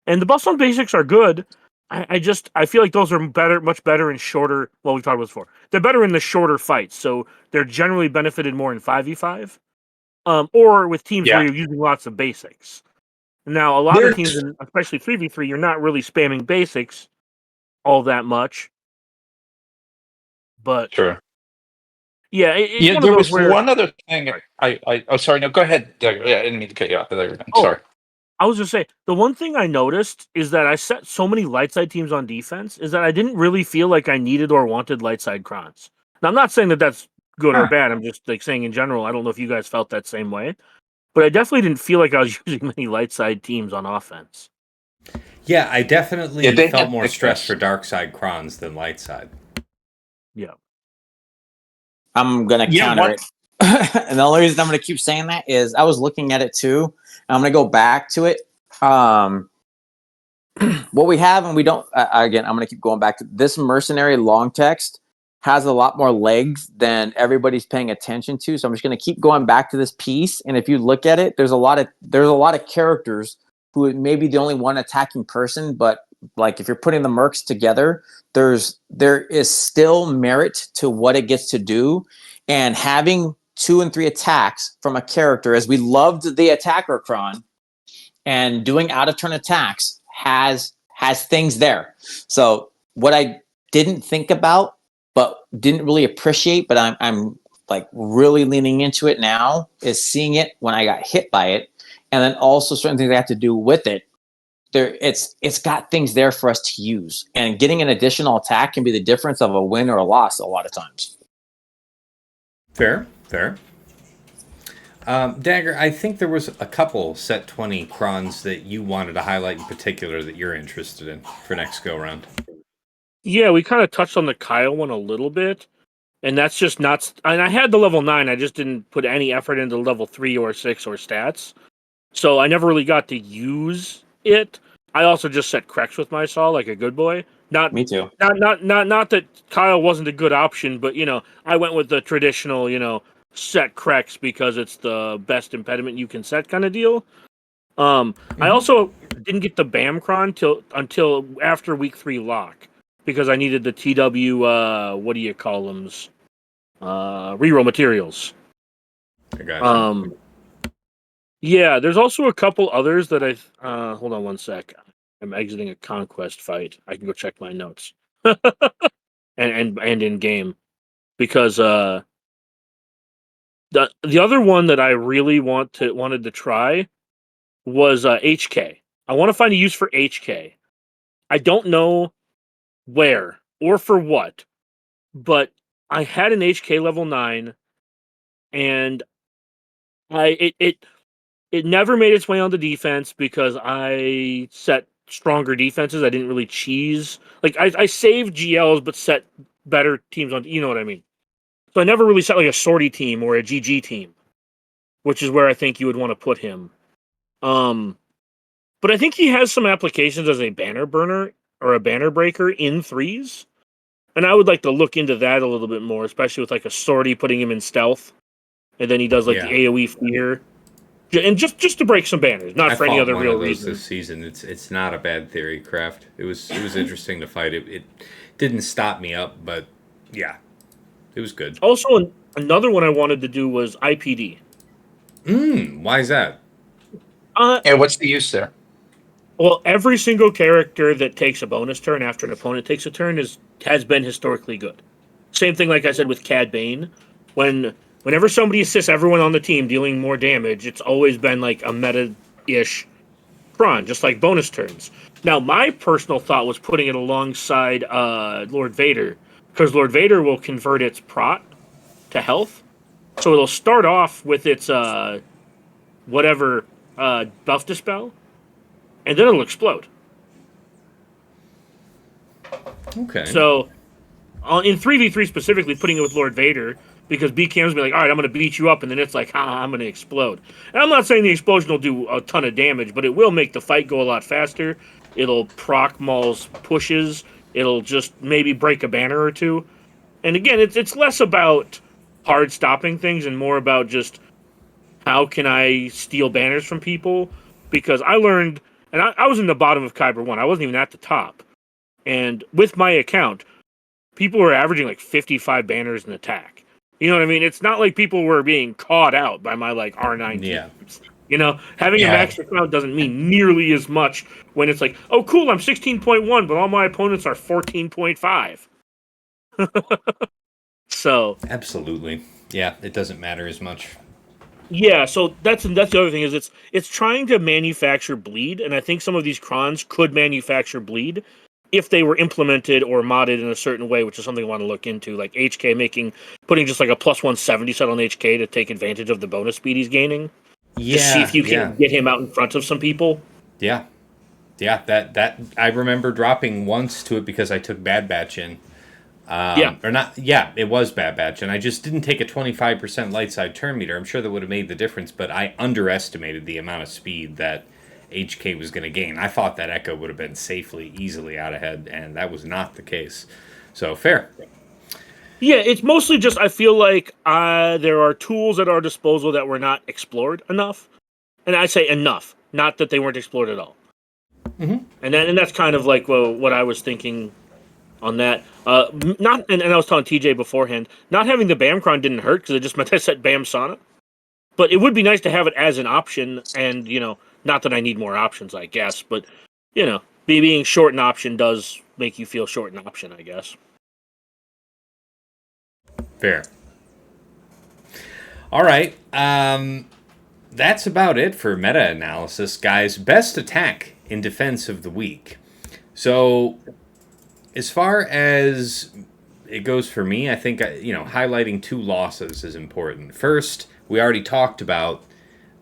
and the buffs on basics are good. I feel like those are much better in shorter. Well, we talked about this before. They're better in the shorter fights, so they're generally benefited more in 5v5, or with teams where Yeah. you're using lots of basics. Now, a lot of teams, There's especially 3v3, you're not really spamming basics all that much. But Sure. yeah, it's Yeah, one of there those was where. one other thing. Sorry. I oh, sorry, no, go ahead. Yeah, I didn't mean to cut you off. I thought you were done. Oh, Sorry. I was just saying, the one thing I noticed is that I set so many light side teams on defense is that I didn't really feel like I needed or wanted light side crons. Now, I'm not saying that that's good or Huh. bad. I'm just saying in general. I don't know if you guys felt that same way, but I definitely didn't feel like I was using many light side teams on offense. Yeah, I Yeah, definitely they felt had more stress thickness. for Dark Side Crons than Light Side. Yeah. I'm gonna Yeah, counter what? it. And the only reason I'm gonna keep saying that is I was looking at it too. And I'm gonna go back to it. Um, what we have and we don't again, I'm gonna keep going back to this mercenary long text has a lot more legs than everybody's paying attention to. So I'm just gonna keep going back to this piece. And if you look at it, there's a lot of characters who may be the only one attacking person, but like if you're putting the mercs together, there is still merit to what it gets to do. And having 2 and 3 attacks from a character, as we loved the attacker cron, and doing out of turn attacks has things there. So what I didn't think about but didn't really appreciate, but I'm like really leaning into it now is seeing it when I got hit by it, and then also certain things I have to do with it. It's got things there for us to use, and getting an additional attack can be the difference of a win or a loss a lot of times. Fair, fair. Dagger, I think there was a couple set 20 crons that you wanted to highlight in particular that you're interested in for next go round. Yeah, we kind of touched on the Kyle one a little bit, and that's just not. And I had the level 9, I just didn't put any effort into level 3 or 6 or stats. So I never really got to use it. I also just set Krex with my saw like a good boy. Not Me too. not that Kyle wasn't a good option, but I went with the traditional, set Krex because it's the best impediment you can set kind of deal. I Mm-hmm. also didn't get the Bamcron until after week 3 lock because I needed the TW what do you call them? Reroll materials. I gotcha. Um Yeah, there's also a couple others that hold on one sec. I'm exiting a conquest fight. I can go check my notes. and in game because the other one that I really wanted to try was HK. I want to find a use for HK. I don't know where or for what, but I had an HK level 9 and it never made its way on the defense because I set stronger defenses. I didn't really cheese. Like I saved GLs but set better teams on. You know what I mean? So I never really set like a sortie team or a GG team, which is where I think you would want to put him. But I think he has some applications as a banner burner or a banner breaker in threes. And I would like to look into that a little bit more, especially with like a sortie putting him in stealth. And then he does like the AoE fear. And just to break some banners, not for any other real reason. This season. It's not a bad theory, Kraft. It was interesting to fight. It didn't stop me up, but yeah, it was good. Also, another one I wanted to do was IPD. Why is that? And what's the use there? Well, every single character that takes a bonus turn after an opponent takes a turn has been historically good. Same thing, like I said, with Cad Bane. Whenever somebody assists everyone on the team dealing more damage, it's always been like a meta-ish cron, just like bonus turns. Now, my personal thought was putting it alongside Lord Vader, because Lord Vader will convert its prot to health. So it'll start off with its whatever buff dispel, and then it'll explode. Okay. So, in 3v3 specifically, putting it with Lord Vader, because BKM's be like, all right, I'm going to beat you up, and then it's like, I'm going to explode. And I'm not saying the explosion will do a ton of damage, but it will make the fight go a lot faster. It'll proc Maul's pushes. It'll just maybe break a banner or two. And again, it's less about hard stopping things and more about just how can I steal banners from people? Because I learned, and I was in the bottom of Kyber 1. I wasn't even at the top. And with my account, people were averaging like 55 banners in attack. You know what I mean? It's not like people were being caught out by my like R9 teams. You know, having a max account doesn't mean nearly as much when it's like, oh, cool, I'm 16.1, but all my opponents are 14.5. So absolutely, yeah, it doesn't matter as much. Yeah, so that's the other thing is it's trying to manufacture bleed, and I think some of these crons could manufacture bleed if they were implemented or modded in a certain way, which is something I want to look into, like HK putting just like a plus 170 set on HK to take advantage of the bonus speed he's gaining. Yeah, to see if you can get him out in front of some people. Yeah, that I remember dropping once to it because I took Bad Batch in. Or not, it was Bad Batch, and I just didn't take a 25% light side turn meter. I'm sure that would have made the difference, but I underestimated the amount of speed that HK was going to gain. I thought that Echo would have been easily out ahead, and that was not the case. So, fair. Yeah, it's mostly just I feel like there are tools at our disposal that were not explored enough. And I say enough, not that they weren't explored at all. Mm-hmm. And that's kind of like what I was thinking on that. And I was telling TJ beforehand, not having the Bamcron didn't hurt because it just meant I set Bam Sana. But it would be nice to have it as an option, and not that I need more options, I guess, but being short an option does make you feel short an option, I guess. Fair. All right. That's about it for meta-analysis, guys. Best attack in defense of the week. So, as far as it goes for me, I think, highlighting two losses is important. First, we already talked about,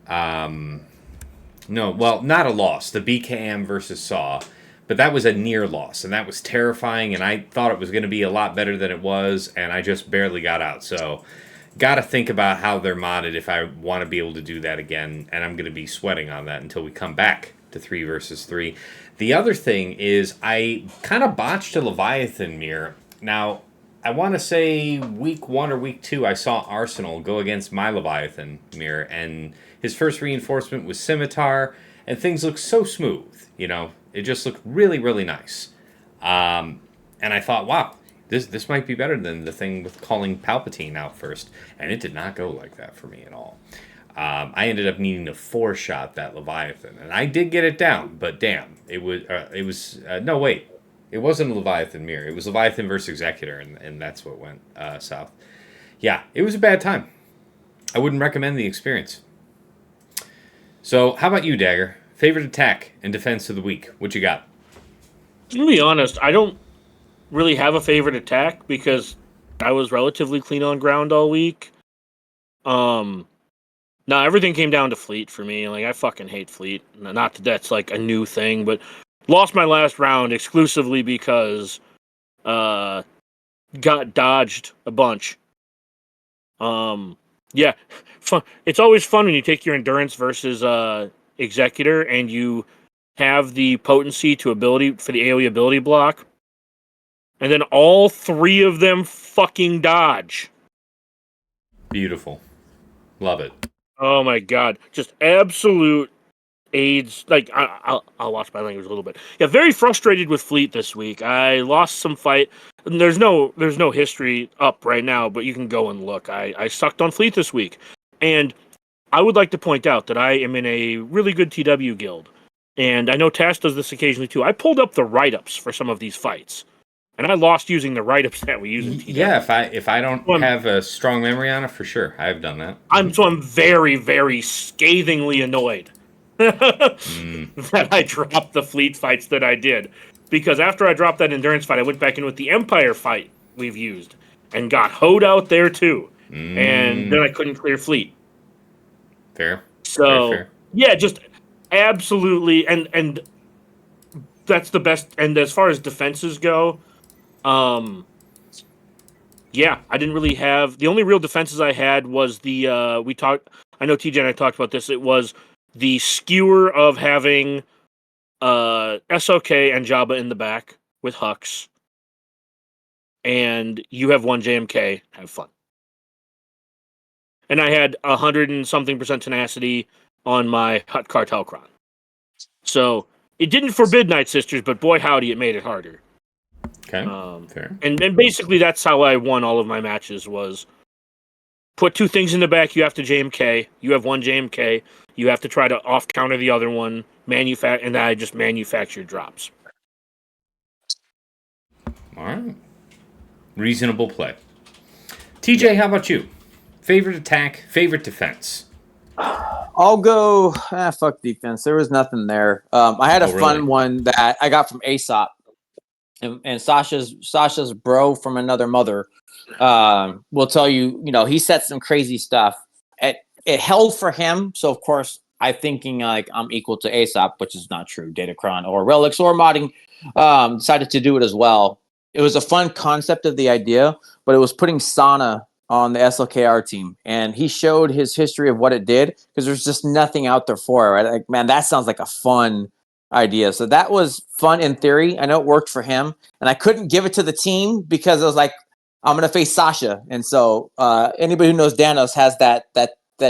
not a loss, the BKM versus Saw, but that was a near loss, and that was terrifying, and I thought it was going to be a lot better than it was, and I just barely got out. So, got to think about how they're modded if I want to be able to do that again, and I'm going to be sweating on that until we come back to 3 versus 3. The other thing is I kind of botched a Leviathan mirror. Now, I want to say week 1 or week 2, I saw Arsenal go against my Leviathan mirror, and his first reinforcement was Scimitar, and things looked so smooth, It just looked really, really nice. And I thought, wow, this might be better than the thing with calling Palpatine out first. And it did not go like that for me at all. I ended up needing to 4-shot that Leviathan, and I did get it down, but damn, it was no, wait. It wasn't a Leviathan mirror. It was Leviathan versus Executor, and that's what went south. Yeah, it was a bad time. I wouldn't recommend the experience. So, how about you, Dagger? Favorite attack and defense of the week? What you got? To be honest, I don't really have a favorite attack because I was relatively clean on ground all week. Now everything came down to Fleet for me. Like, I fucking hate Fleet. Not that that's like a new thing, but lost my last round exclusively because got dodged a bunch Yeah, fun. It's always fun when you take your endurance versus executor, and you have the potency to ability for the AoE ability block, and then all three of them fucking dodge. Beautiful. Love it. Oh my god, just absolute AIDS. Like I'll watch my language a little bit. Yeah, very frustrated with Fleet this week. I lost some fight. And there's no history up right now, but you can go and look. I sucked on Fleet this week, and I would like to point out that I am in a really good TW guild, and I know Tass does this occasionally too. I pulled up the write-ups for some of these fights, and I lost using the write-ups that we use in TW. Yeah, if I don't So have a strong memory on it, for sure, I've done that. I'm very, very scathingly annoyed that I dropped the Fleet fights that I did, because after I dropped that endurance fight, I went back in with the Empire fight we've used and got hoed out there too, and then I couldn't clear Fleet. Fair. So Fair. yeah, just absolutely, and that's the best. And as far as defenses go, yeah, I didn't really have the only real defenses I had was the we talked. I know TJ and I talked about this. It was the skewer of having SOK and Jabba in the back with Hux, and you have one JMK. Have fun. And I had 100 and something % tenacity on my Hut Cartelcron. So it didn't forbid Night Sisters, but boy howdy, it made it harder. Okay. Fair. And basically that's how I won all of my matches was put two things in the back, you have to JMK, you have one JMK, you have to try to off counter the other one, and then I just manufactured drops. All right. Reasonable play. TJ, how about you? Favorite attack, favorite defense? I'll go. Fuck defense. There was nothing there. I had a fun one that I got from Aesop, and Sasha's bro from another mother will tell you. You know, he said some crazy stuff. It held for him, so of course I'm thinking like I'm equal to Aesop, which is not true. Datacron or Relics or modding decided to do it as well. It was a fun concept of the idea, but it was putting Sana on the SLKR team, and he showed his history of what it did because there's just nothing out there for it. Right? Like, man, that sounds like a fun idea. So that was fun in theory. I know it worked for him, and I couldn't give it to the team because I was like, I'm gonna face Sasha, and so anybody who knows Danos has that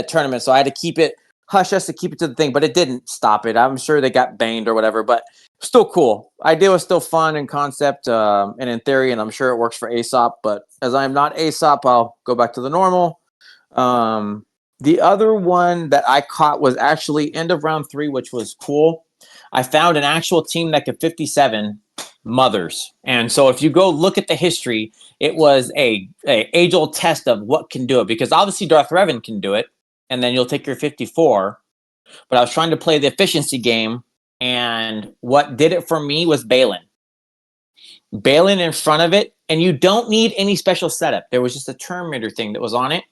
tournament. So I had to keep it hush us to keep it to the thing, but it didn't stop it. I'm sure they got banged or whatever, but still cool. Idea was still fun in concept and in theory, and I'm sure it works for Aesop. But as I'm not Aesop, I'll go back to the normal. The other one that I caught was actually end of round 3, which was cool. I found an actual team that could 57 mothers, and so if you go look at the history, it was a age-old test of what can do it, because obviously Darth Revan can do it, and then you'll take your 54. But I was trying to play the efficiency game, and what did it for me was Balin. Balin in front of it, and you don't need any special setup. There was just a Terminator thing that was on it.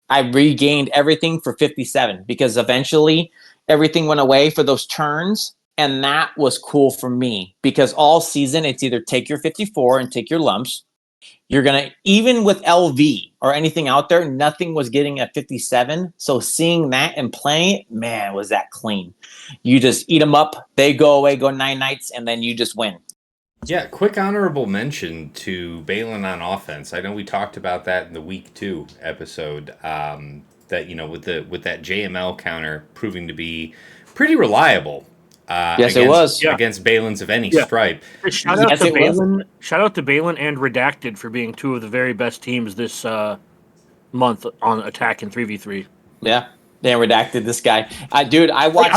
I regained everything for 57 because eventually everything went away for those turns, and that was cool for me because all season it's either take your 54 and take your lumps. You're going to, even with LV or anything out there, nothing was getting at 57. So seeing that and playing it, man, was that clean. You just eat them up, they go away, go 9 nights, and then you just win. Yeah, quick honorable mention to Balin on offense. I know we talked about that in the week 2 episode. That, you know, with that JML counter proving to be pretty reliable. Yes, it was against Balins of any stripe. Shout out to Balin. Shout out to Balin and Redacted for being two of the very best teams this month on attack in 3v3. Yeah, they redacted this guy. Dude, I watched.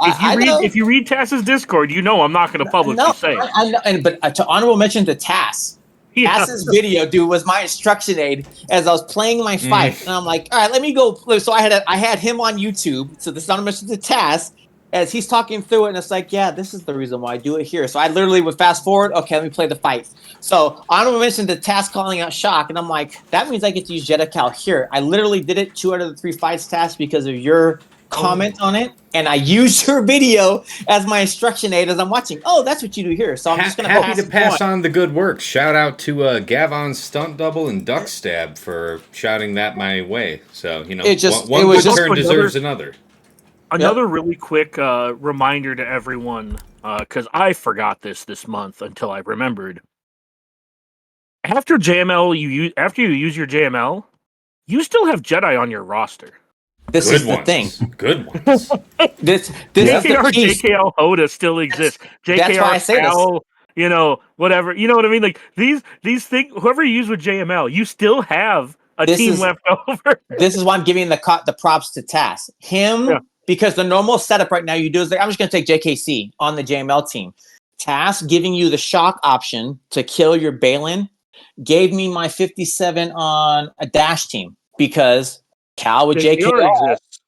If you read Tass's Discord, you know I'm not going to publicly say it. I know, but to honorable mention to Tass. Yeah. Tass's video, dude, was my instruction aid as I was playing my fight, and I'm like, all right, let me go. So I had him on YouTube. So this is honorable mention to Tass. As he's talking through it, and it's like, yeah, this is the reason why I do it here. So I literally would fast forward. Okay, let me play the fight. So honorable mention to Tass calling out Shock, and I'm like, that means I get to use Jedical here. I literally did it 2 out of the 3 fights, Tass, because of your comment on it, and I use your video as my instruction aid as I'm watching. Oh, that's what you do here. So I'm just going to pass on the good work. Shout out to Gavon's stunt double and duck stab for shouting that my way. So one good turn deserves another. Another really quick reminder to everyone, because I forgot this month until I remembered. After after you use your JML, you still have Jedi on your roster. This is the thing. Good ones. This JKR, JKL Hoda still exists. JKR, that's why I say Cal, whatever. You know what I mean? Like these things, whoever you use with JML, you still have a team left over. This is why I'm giving the props to Tass. Because the normal setup right now you do is like, I'm just going to take JKC on the JML team. Tass giving you the shock option to kill your Balin gave me my 57 on a dash team because Cal with JKR exists.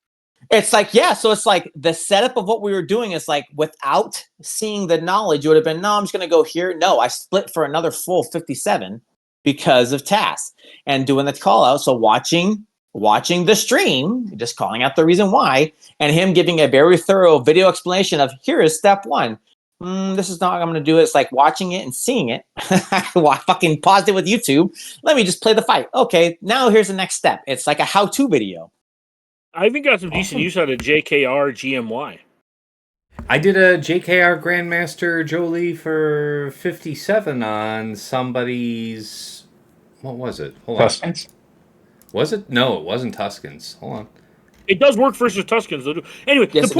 It's like, so it's like the setup of what we were doing is like without seeing the knowledge, it would have been, no, I'm just going to go here. No, I split for another full 57 because of Tass and doing the call out. So watching the stream, just calling out the reason why, and him giving a very thorough video explanation of here is step one. This is not what I'm going to do. It's like watching it and seeing it. I fucking paused it with YouTube. Let me just play the fight. Okay, now here's the next step. It's like a how-to video. I think got some decent use out of JKR GMY. I did a JKR Grandmaster Jolie for 57 on somebody's... What was it? Hold on. Tuscans? Was it? No, it wasn't Tuscans. Hold on. It does work versus Tuscans, though. Anyway, yes, the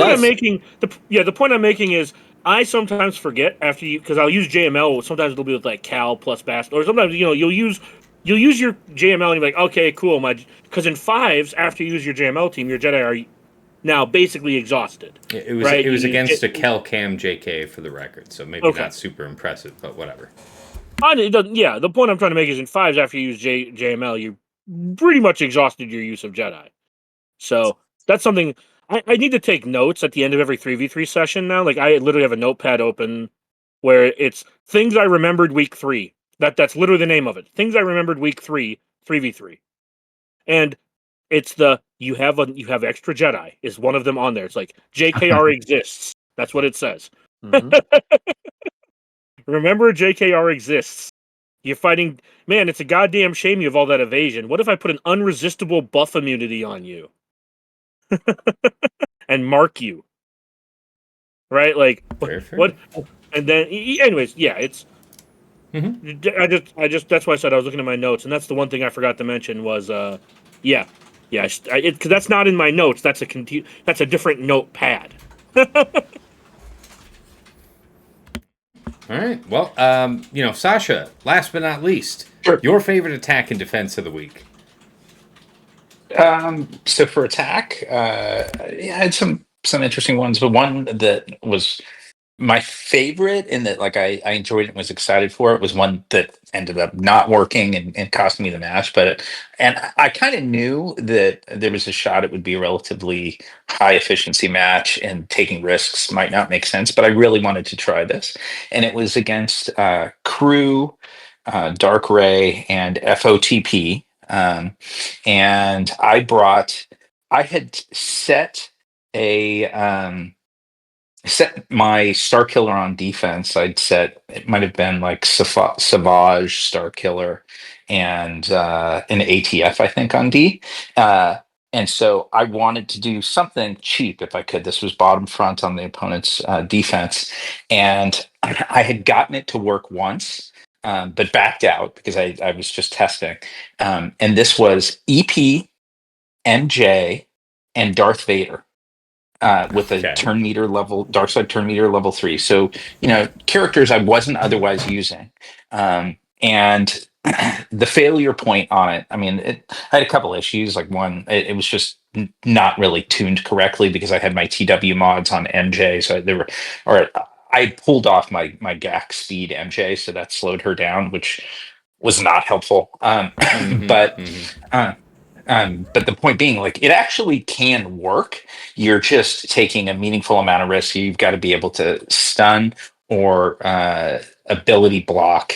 point I'm making is I sometimes forget after because I'll use JML. Sometimes it'll be with like Cal plus Bast, or sometimes you'll use your JML and you're like, okay, cool, because in fives after you use your JML team, your Jedi are now basically exhausted. It was against a Kel Cam JK for the record, so maybe not super impressive, but whatever. The point I'm trying to make is in fives after you use JML, you pretty much exhausted your use of Jedi. So that's something I need to take notes at the end of every 3v3 session now. Like I literally have a notepad open where it's things I remembered week 3. That's literally the name of it. Things I remembered week 3, 3v3. And it's you have extra Jedi is one of them on there. It's like JKR exists. That's what it says. Mm-hmm. Remember JKR exists. You're fighting, man, it's a goddamn shame you have all that evasion. What if I put an unresistible buff immunity on you? And mark you. Right? Like, what? And then, anyways, it's... Mm-hmm. I just, that's why I said I was looking at my notes, and that's the one thing I forgot to mention was, because that's not in my notes. That's a different notepad. All right. Well, Sasha, last but not least, your favorite attack and defense of the week. So for attack, I had some interesting ones, but one that was my favorite and that like I enjoyed it and was excited for it was one that ended up not working and cost me the match. And I kind of knew that there was a shot it would be a relatively high efficiency match and taking risks might not make sense, but I really wanted to try this. And it was against Crew, Dark Ray, and FOTP. And I had set my Star Killer on defense. It might have been like Savage, Star Killer, and an ATF, I think, on D. And so I wanted to do something cheap if I could. This was bottom front on the opponent's defense. And I had gotten it to work once, but backed out because I was just testing. And this was EP, MJ, and Darth Vader. With a turn meter level, dark side turn meter level 3. So, characters I wasn't otherwise using. And the failure point on it, I mean, I had a couple issues. Like one, it was just not really tuned correctly because I had my TW mods on MJ. So I pulled off my GAC speed MJ. So that slowed her down, which was not helpful. But the point being, like, it actually can work. You're just taking a meaningful amount of risk. You've got to be able to stun or ability block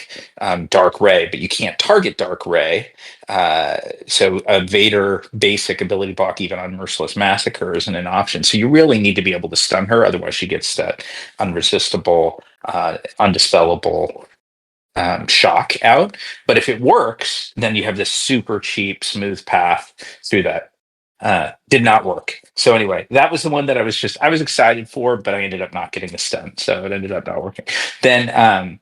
Dark Ray, but you can't target Dark Ray. So a Vader basic ability block, even on Merciless Massacre, isn't an option. So you really need to be able to stun her, otherwise she gets that unresistible, undispellable shock out. But if it works, then you have this super cheap, smooth path through that. Did not work. So anyway, that was the one that I was excited for, but I ended up not getting the stun, so it ended up not working. Then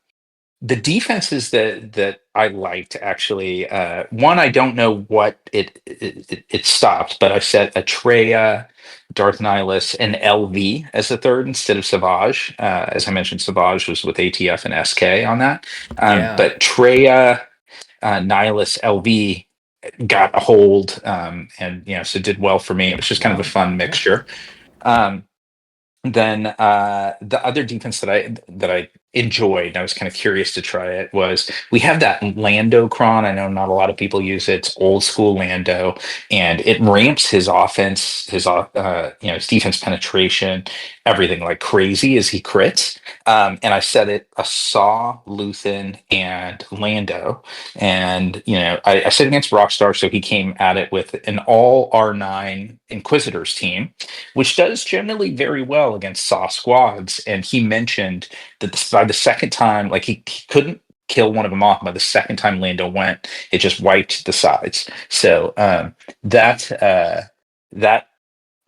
the defenses that I liked actually, one, I don't know what it stopped, but I set Atreya, Darth Nihilus, and LV as the third instead of Savage. As I mentioned, Savage was with ATF and SK on that. Yeah. But Treya, Nihilus, LV got a hold, and so did well for me. It was just kind of a fun mixture. Um, then the other defense that I enjoyed, and I was kind of curious to try it, was we have that Lando cron. I know not a lot of people use it. It's old school Lando, and it ramps his offense, his defense penetration, everything like crazy as he crits. And I set it a Saw, Luthen, and Lando, and I set against Rockstar, so he came at it with an all R9 Inquisitors team, which does generally very well against soft squads. And he mentioned that by the second time, like he couldn't kill one of them off. By the second time Lando went, it just wiped the sides. So that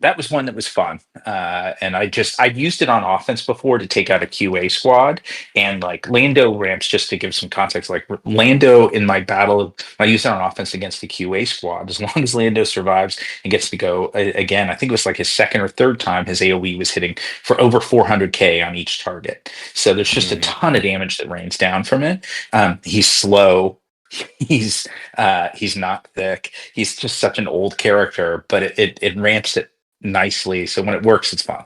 that was one that was fun. And I've used it on offense before to take out a QA squad, and like Lando ramps, just to give some context, like Lando in my battle, I used it on offense against the QA squad. As long as Lando survives and gets to go again, I think it was like his second or third time, his AoE was hitting for over 400k on each target. So there's just a ton of damage that rains down from it. He's slow. He's not thick. He's just such an old character, but it ramps it nicely. So when it works, it's fun.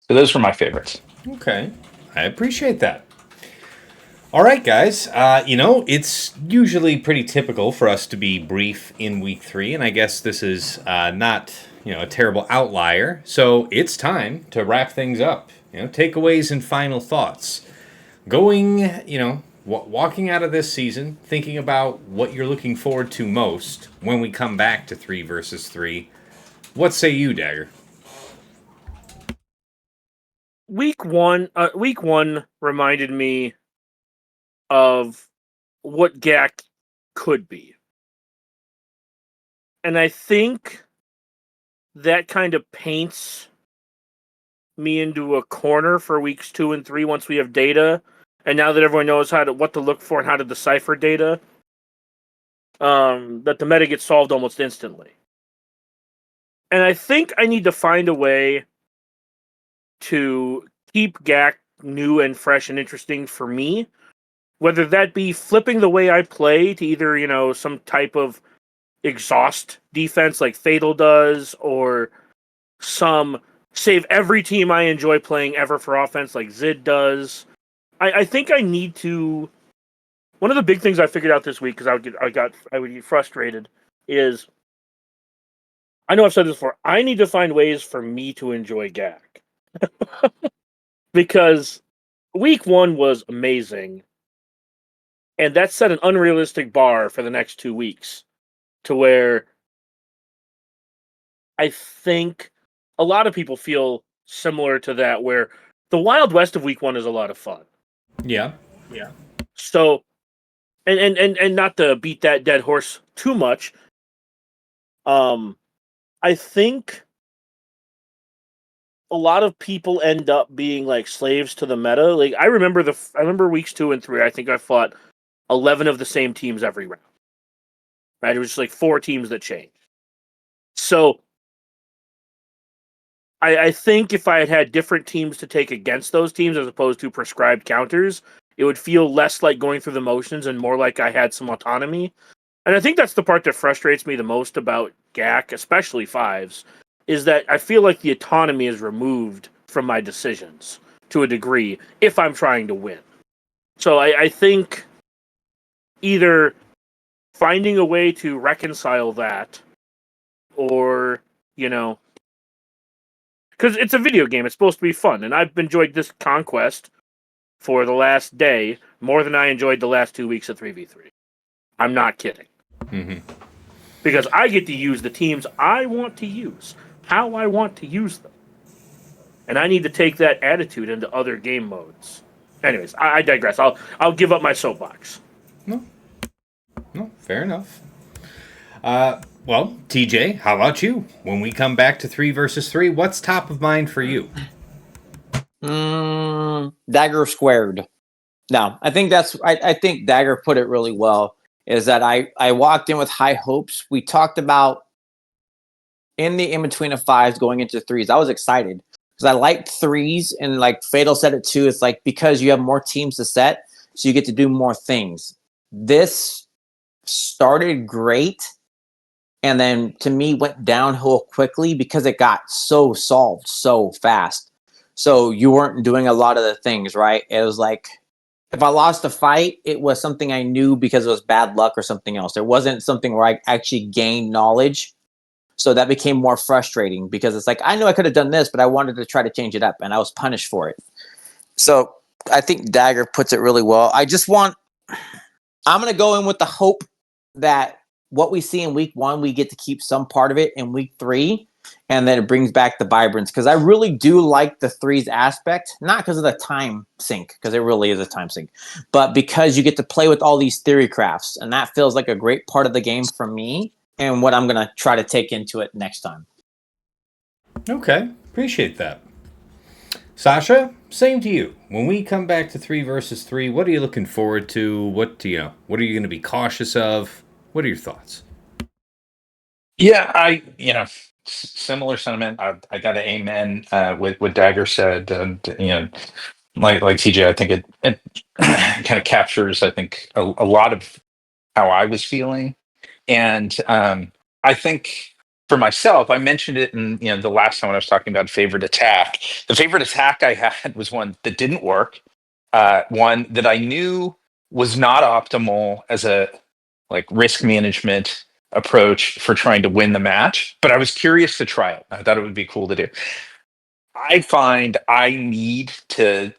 So those were my favorites. Okay. I appreciate that. All right, guys. It's usually pretty typical for us to be brief in week 3, and I guess this is not, a terrible outlier. So it's time to wrap things up. Takeaways and final thoughts. Going, walking out of this season, thinking about what you're looking forward to most when we come back to 3 versus 3. What say you, Dagger? Week one reminded me of what GAC could be. And I think that kind of paints me into a corner for weeks 2 and 3 once we have data. And now that everyone knows what to look for and how to decipher data, that the meta gets solved almost instantly. And I think I need to find a way to keep GAC new and fresh and interesting for me, whether that be flipping the way I play to either, some type of exhaust defense like Fatal does, or some save every team I enjoy playing ever for offense like Zid does. I think I need to. One of the big things I figured out this week, because I would get frustrated, is I know I've said this before. I need to find ways for me to enjoy GAC. Because week 1 was amazing, and that set an unrealistic bar for the next 2 weeks, to where I think a lot of people feel similar to that, where the Wild West of week 1 is a lot of fun. Yeah. So, and not to beat that dead horse too much, I think a lot of people end up being like slaves to the meta. Like I remember weeks 2 and 3. I think I fought 11 of the same teams every round. Right, it was just like 4 teams that changed. So I think if I had different teams to take against those teams as opposed to prescribed counters, it would feel less like going through the motions and more like I had some autonomy. And I think that's the part that frustrates me the most about GAC, especially 5s, is that I feel like the autonomy is removed from my decisions to a degree if I'm trying to win. So I think either finding a way to reconcile that, or, because it's a video game, it's supposed to be fun, and I've enjoyed this conquest for the last day more than I enjoyed the last 2 weeks of 3v3. I'm not kidding. Mm-hmm. Because I get to use the teams I want to use, how I want to use them. And I need to take that attitude into other game modes. Anyways, I digress. I'll give up my soapbox. No, fair enough. Well, TJ, how about you? When we come back to 3 versus 3, what's top of mind for you? Dagger squared. No, I think I think Dagger put it really well. Is that I walked in with high hopes. We talked about in the in between of fives going into threes. I was excited because I liked threes, and like Fatal said it too. It's like because you have more teams to set, so you get to do more things. This started great, and then to me went downhill quickly because it got so solved so fast. So you weren't doing a lot of the things, right? It was like if I lost a fight, it was something I knew because it was bad luck or something else. It wasn't something where I actually gained knowledge. So that became more frustrating because it's like, I know I could have done this, but I wanted to try to change it up and I was punished for it. So I think Dagger puts it really well. I'm going to go in with the hope that what we see in week 1, we get to keep some part of it in week 3. And then it brings back the vibrance because I really do like the threes aspect, not because of the time sink, because it really is a time sink, but because you get to play with all these theory crafts. And that feels like a great part of the game for me and what I'm going to try to take into it next time. Okay, appreciate that. Sasha, same to you. When we come back to 3 versus 3, what are you looking forward to? What are you going to be cautious of? What are your thoughts? Yeah, similar sentiment. I got to amen with what Dagger said, and like TJ, I think it kind of captures, I think, a lot of how I was feeling, and I think for myself, I mentioned it in the last time when I was talking about favorite attack. The favorite attack I had was one that didn't work, one that I knew was not optimal as a like risk management approach for trying to win the match, but I was curious to try it. I thought it would be cool to do. I find I need to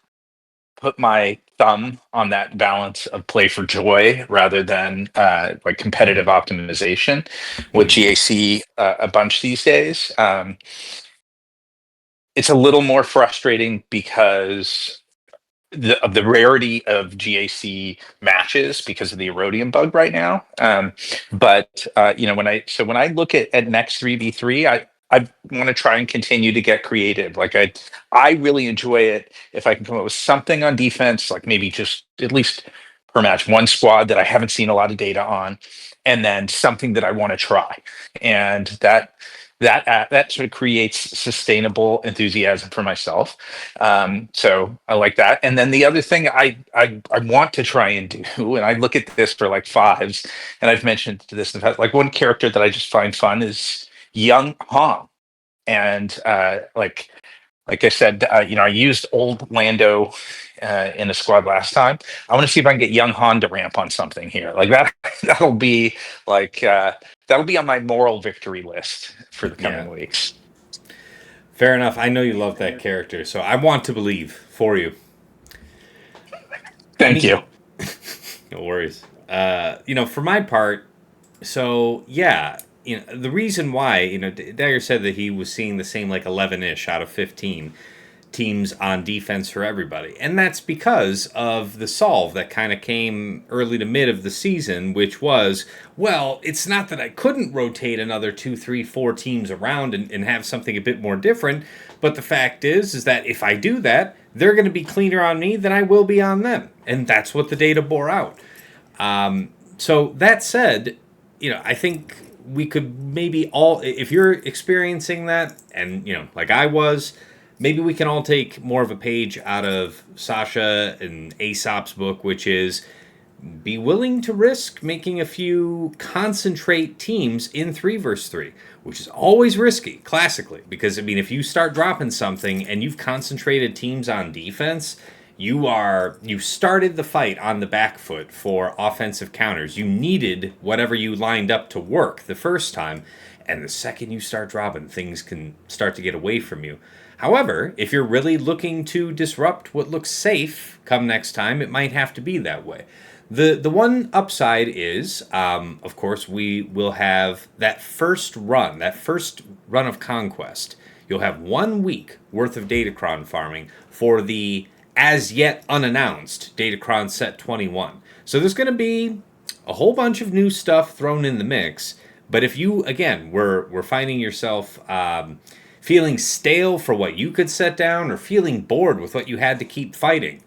put my thumb on that balance of play for joy rather than like competitive optimization with GAC a bunch these days. It's a little more frustrating because of the rarity of GAC matches because of the erodium bug right now. But when I look at next 3v3, I want to try and continue to get creative. Like I really enjoy it if I can come up with something on defense, like maybe just at least per match one squad that I haven't seen a lot of data on, and then something that I want to try, and that sort of creates sustainable enthusiasm for myself. So I like that. And then the other thing I want to try and do, and I look at this for like fives, and I've mentioned this in the past, like one character that I just find fun is Young Han. And like I said, I used old Lando in a squad last time. I want to see if I can get Young Han to ramp on something here. Like that, that'll be like that'll be on my moral victory list for the coming weeks. Fair enough. I know you love that character, so I want to believe for you. Thank you. No worries. For my part, so yeah, the reason why, Dagger said that he was seeing the same like 11-ish out of 15 teams on defense for everybody. And that's because of the solve that kind of came early to mid of the season, which was, well, it's not that I couldn't rotate another 2, 3, 4 teams around and have something a bit more different, but the fact is that if I do that, they're going to be cleaner on me than I will be on them. And that's what the data bore out. So that said, I think we could maybe all, if you're experiencing that, and, like I was, maybe we can all take more of a page out of Sasha and Aesop's book, which is be willing to risk making a few concentrate teams in 3 versus 3, which is always risky, classically, because, if you start dropping something and you've concentrated teams on defense, you started the fight on the back foot for offensive counters. You needed whatever you lined up to work the first time, and the second you start dropping, things can start to get away from you. However, if you're really looking to disrupt what looks safe come next time, it might have to be that way. The one upside is, of course, we will have that first run of conquest. You'll have 1 week worth of Datacron farming for the as yet unannounced Datacron Set 21. So there's going to be a whole bunch of new stuff thrown in the mix. But if you, again, were finding yourself feeling stale for what you could set down or feeling bored with what you had to keep fighting,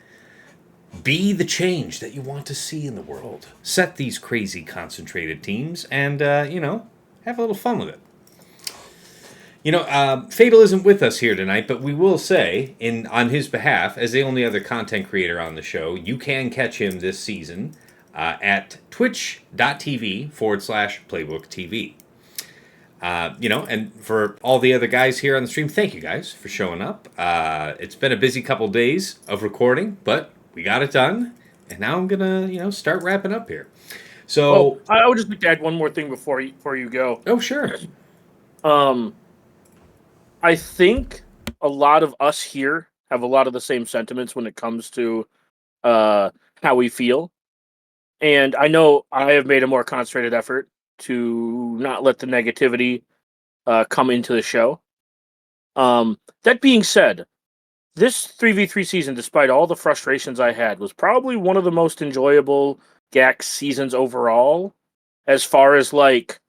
be the change that you want to see in the world. Set these crazy concentrated teams and, have a little fun with it. Fatal isn't with us here tonight, but we will say, on his behalf, as the only other content creator on the show, you can catch him this season at twitch.tv/PlaybookTV. And for all the other guys here on the stream, thank you guys for showing up. It's been a busy couple days of recording, but we got it done, and now I'm gonna, start wrapping up here. So I would just like to add one more thing before you go. Oh, sure. I think a lot of us here have a lot of the same sentiments when it comes to how we feel. And I know I have made a more concentrated effort to not let the negativity come into the show. That being said, this 3v3 season, despite all the frustrations I had, was probably one of the most enjoyable GAX seasons overall, as far as like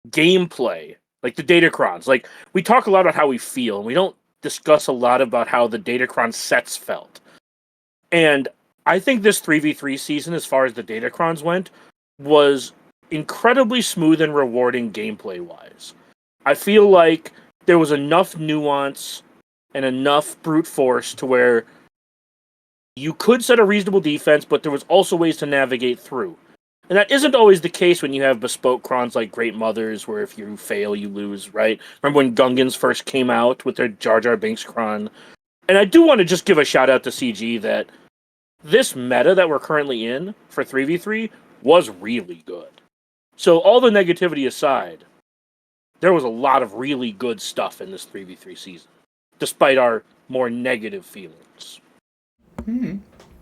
gameplay, like the Datacrons. Like, we talk a lot about how we feel, and we don't discuss a lot about how the Datacron sets felt. And I think this 3v3 season, as far as the Datacrons went, was incredibly smooth and rewarding gameplay-wise. I feel like there was enough nuance and enough brute force to where you could set a reasonable defense, but there was also ways to navigate through. And that isn't always the case when you have bespoke crons like Great Mothers, where if you fail, you lose, right? Remember when Gungans first came out with their Jar Jar Binks cron? And I do want to just give a shout out to CG that this meta that we're currently in for 3v3 was really good. So all the negativity aside, there was a lot of really good stuff in this 3v3 season, despite our more negative feelings.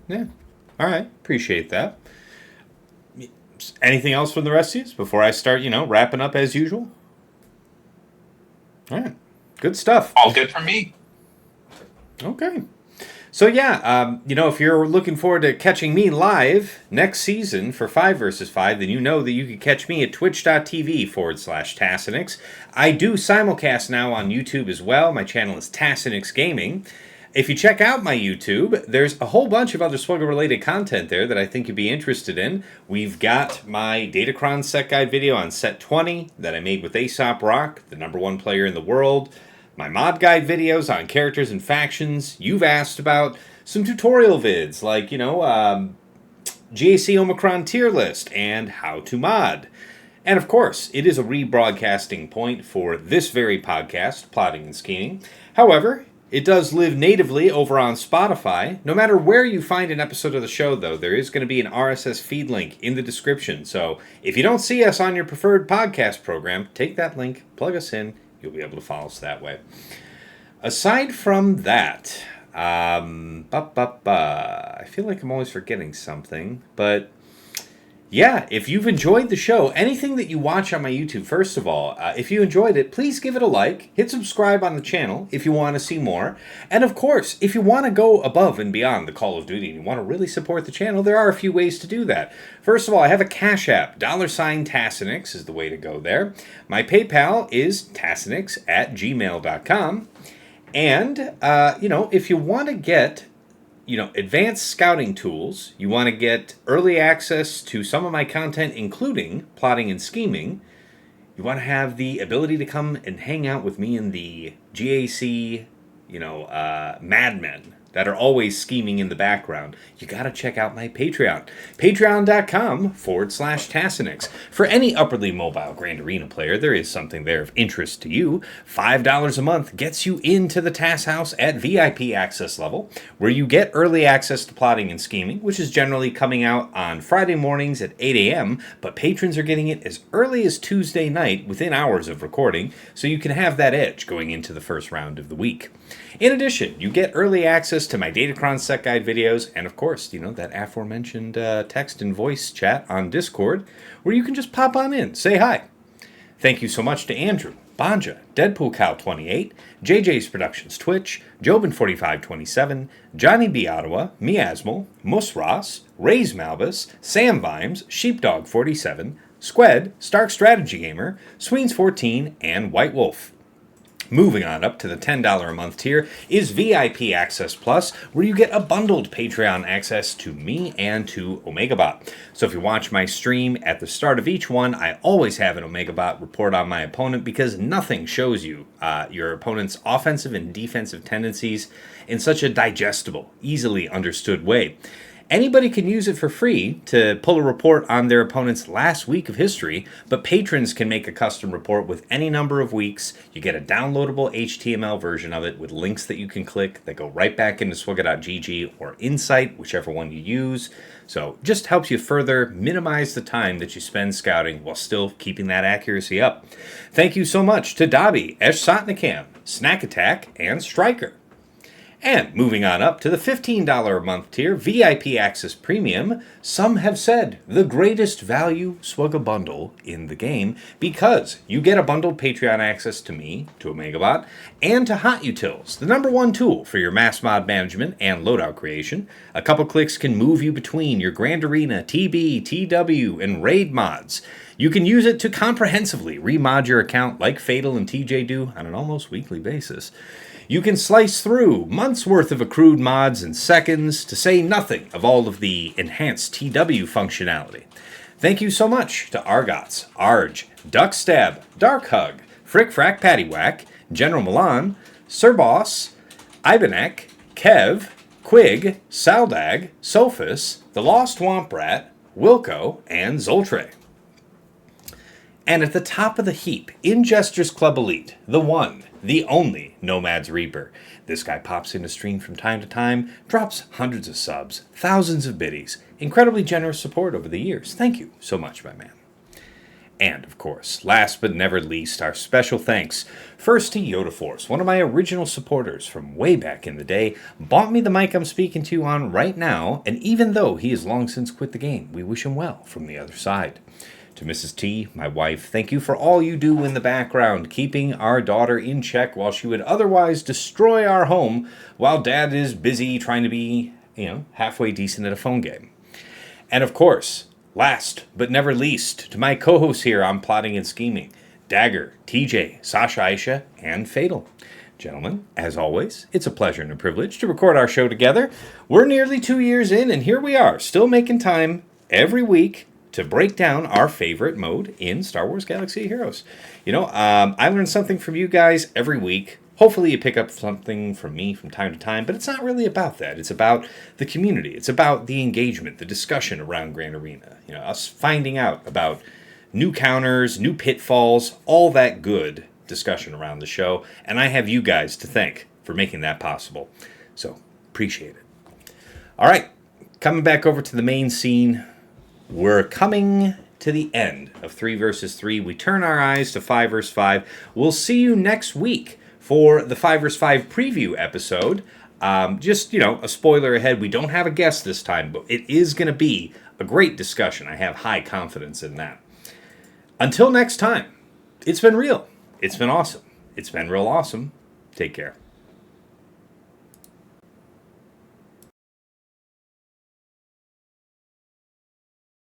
Yeah. All right. Appreciate that. Anything else from the rest of you before I start, wrapping up as usual? All right. Good stuff. All good for me. Okay. So yeah, if you're looking forward to catching me live next season for 5 vs 5, then you know that you can catch me at twitch.tv/Tassinix. I do simulcast now on YouTube as well. My channel is Tassinix Gaming. If you check out my YouTube, there's a whole bunch of other Swuggle-related content there that I think you'd be interested in. We've got my Datacron set guide video on set 20 that I made with Aesop Rock, the #1 player in the world. My mod guide videos on characters and factions. You've asked about some tutorial vids like, GAC Omicron tier list and how to mod. And of course, it is a rebroadcasting point for this very podcast, Plotting and Scheming. However, it does live natively over on Spotify. No matter where you find an episode of the show, though, there is going to be an RSS feed link in the description. So if you don't see us on your preferred podcast program, take that link, plug us in. You'll be able to follow us that way. Aside from that, I feel like I'm always forgetting something, but yeah, if you've enjoyed the show, anything that you watch on my YouTube, first of all, if you enjoyed it, please give it a like, hit subscribe on the channel if you want to see more, and of course, if you want to go above and beyond the Call of Duty and you want to really support the channel, there are a few ways to do that. First of all, I have a Cash App, $Tassinix is the way to go there. My PayPal is tassinix@gmail.com, and, if you want to get advanced scouting tools, you want to get early access to some of my content, including Plotting and Scheming, you want to have the ability to come and hang out with me in the GAC, Mad Men that are always scheming in the background, you gotta check out my Patreon. Patreon.com/Tassinix. For any upwardly mobile Grand Arena player, there is something there of interest to you. $5 a month gets you into the Tass House at VIP access level, where you get early access to Plotting and Scheming, which is generally coming out on Friday mornings at 8 a.m., but patrons are getting it as early as Tuesday night within hours of recording, so you can have that edge going into the first round of the week. In addition, you get early access to my Datacron set guide videos, and of course, that aforementioned text and voice chat on Discord, where you can just pop on in, say hi. Thank you so much to Andrew, Banja, Deadpool Cow 28, JJ's Productions Twitch, Jobin4527, Johnny B. Ottawa, Miasmal, Musross, Ray's Malbus, Sam Vimes, Sheepdog 47, Squed, Stark Strategy Gamer, Sweens 14, and White Wolf. Moving on up to the $10 a month tier is VIP Access Plus, where you get a bundled Patreon access to me and to OmegaBot. So if you watch my stream at the start of each one, I always have an OmegaBot report on my opponent because nothing shows you your opponent's offensive and defensive tendencies in such a digestible, easily understood way. Anybody can use it for free to pull a report on their opponent's last week of history, but patrons can make a custom report with any number of weeks. You get a downloadable HTML version of it with links that you can click that go right back into Swugga.gg or Insight, whichever one you use. So just helps you further minimize the time that you spend scouting while still keeping that accuracy up. Thank you so much to Dobby, Esh Sotnikam, Snack Attack, and Striker. And moving on up to the $15 a month tier, VIP Access Premium, some have said the greatest value Swugga bundle in the game, because you get a bundled Patreon access to me, to OmegaBot, and to Hot Utils, the #1 tool for your mass mod management and loadout creation. A couple clicks can move you between your Grand Arena, TB, TW, and Raid mods. You can use it to comprehensively remod your account like Fatal and TJ do on an almost weekly basis. You can slice through months' worth of accrued mods in seconds, to say nothing of all of the enhanced TW functionality. Thank you so much to Argots, Arj, Duckstab, Dark Hug, Frick Frack Paddywhack, General Milan, Sir Boss, Ibanek, Kev, Quig, Saldag, Sophus, The Lost Womp Rat, Wilco, and Zoltre. And at the top of the heap, Ingestors Club Elite, the one, the only Nomad's Reaper. This guy pops into stream from time to time, drops hundreds of subs, thousands of biddies, incredibly generous support over the years. Thank you so much, my man. And, of course, last but never least, our special thanks first to Yoda Force, one of my original supporters from way back in the day, bought me the mic I'm speaking to you on right now, and even though he has long since quit the game, we wish him well from the other side. To Mrs. T, my wife, thank you for all you do in the background, keeping our daughter in check while she would otherwise destroy our home while Dad is busy trying to be, halfway decent at a phone game. And of course, last but never least, to my co-hosts here on Plotting and Scheming, Dagger, TJ, Sasha Aisha, and Fatal. Gentlemen, as always, it's a pleasure and a privilege to record our show together. We're nearly 2 years in, and here we are, still making time every week to break down our favorite mode in Star Wars Galaxy of Heroes. I learn something from you guys every week. Hopefully you pick up something from me from time to time, but it's not really about that. It's about the community. It's about the engagement, the discussion around Grand Arena. Us finding out about new counters, new pitfalls, all that good discussion around the show. And I have you guys to thank for making that possible. So, appreciate it. All right, coming back over to the main scene. We're coming to the end of 3 vs. 3. We turn our eyes to 5 vs. 5. We'll see you next week for the 5 vs. 5 preview episode. Just, a spoiler ahead. We don't have a guest this time, but it is going to be a great discussion. I have high confidence in that. Until next time, it's been real. It's been awesome. It's been real awesome. Take care.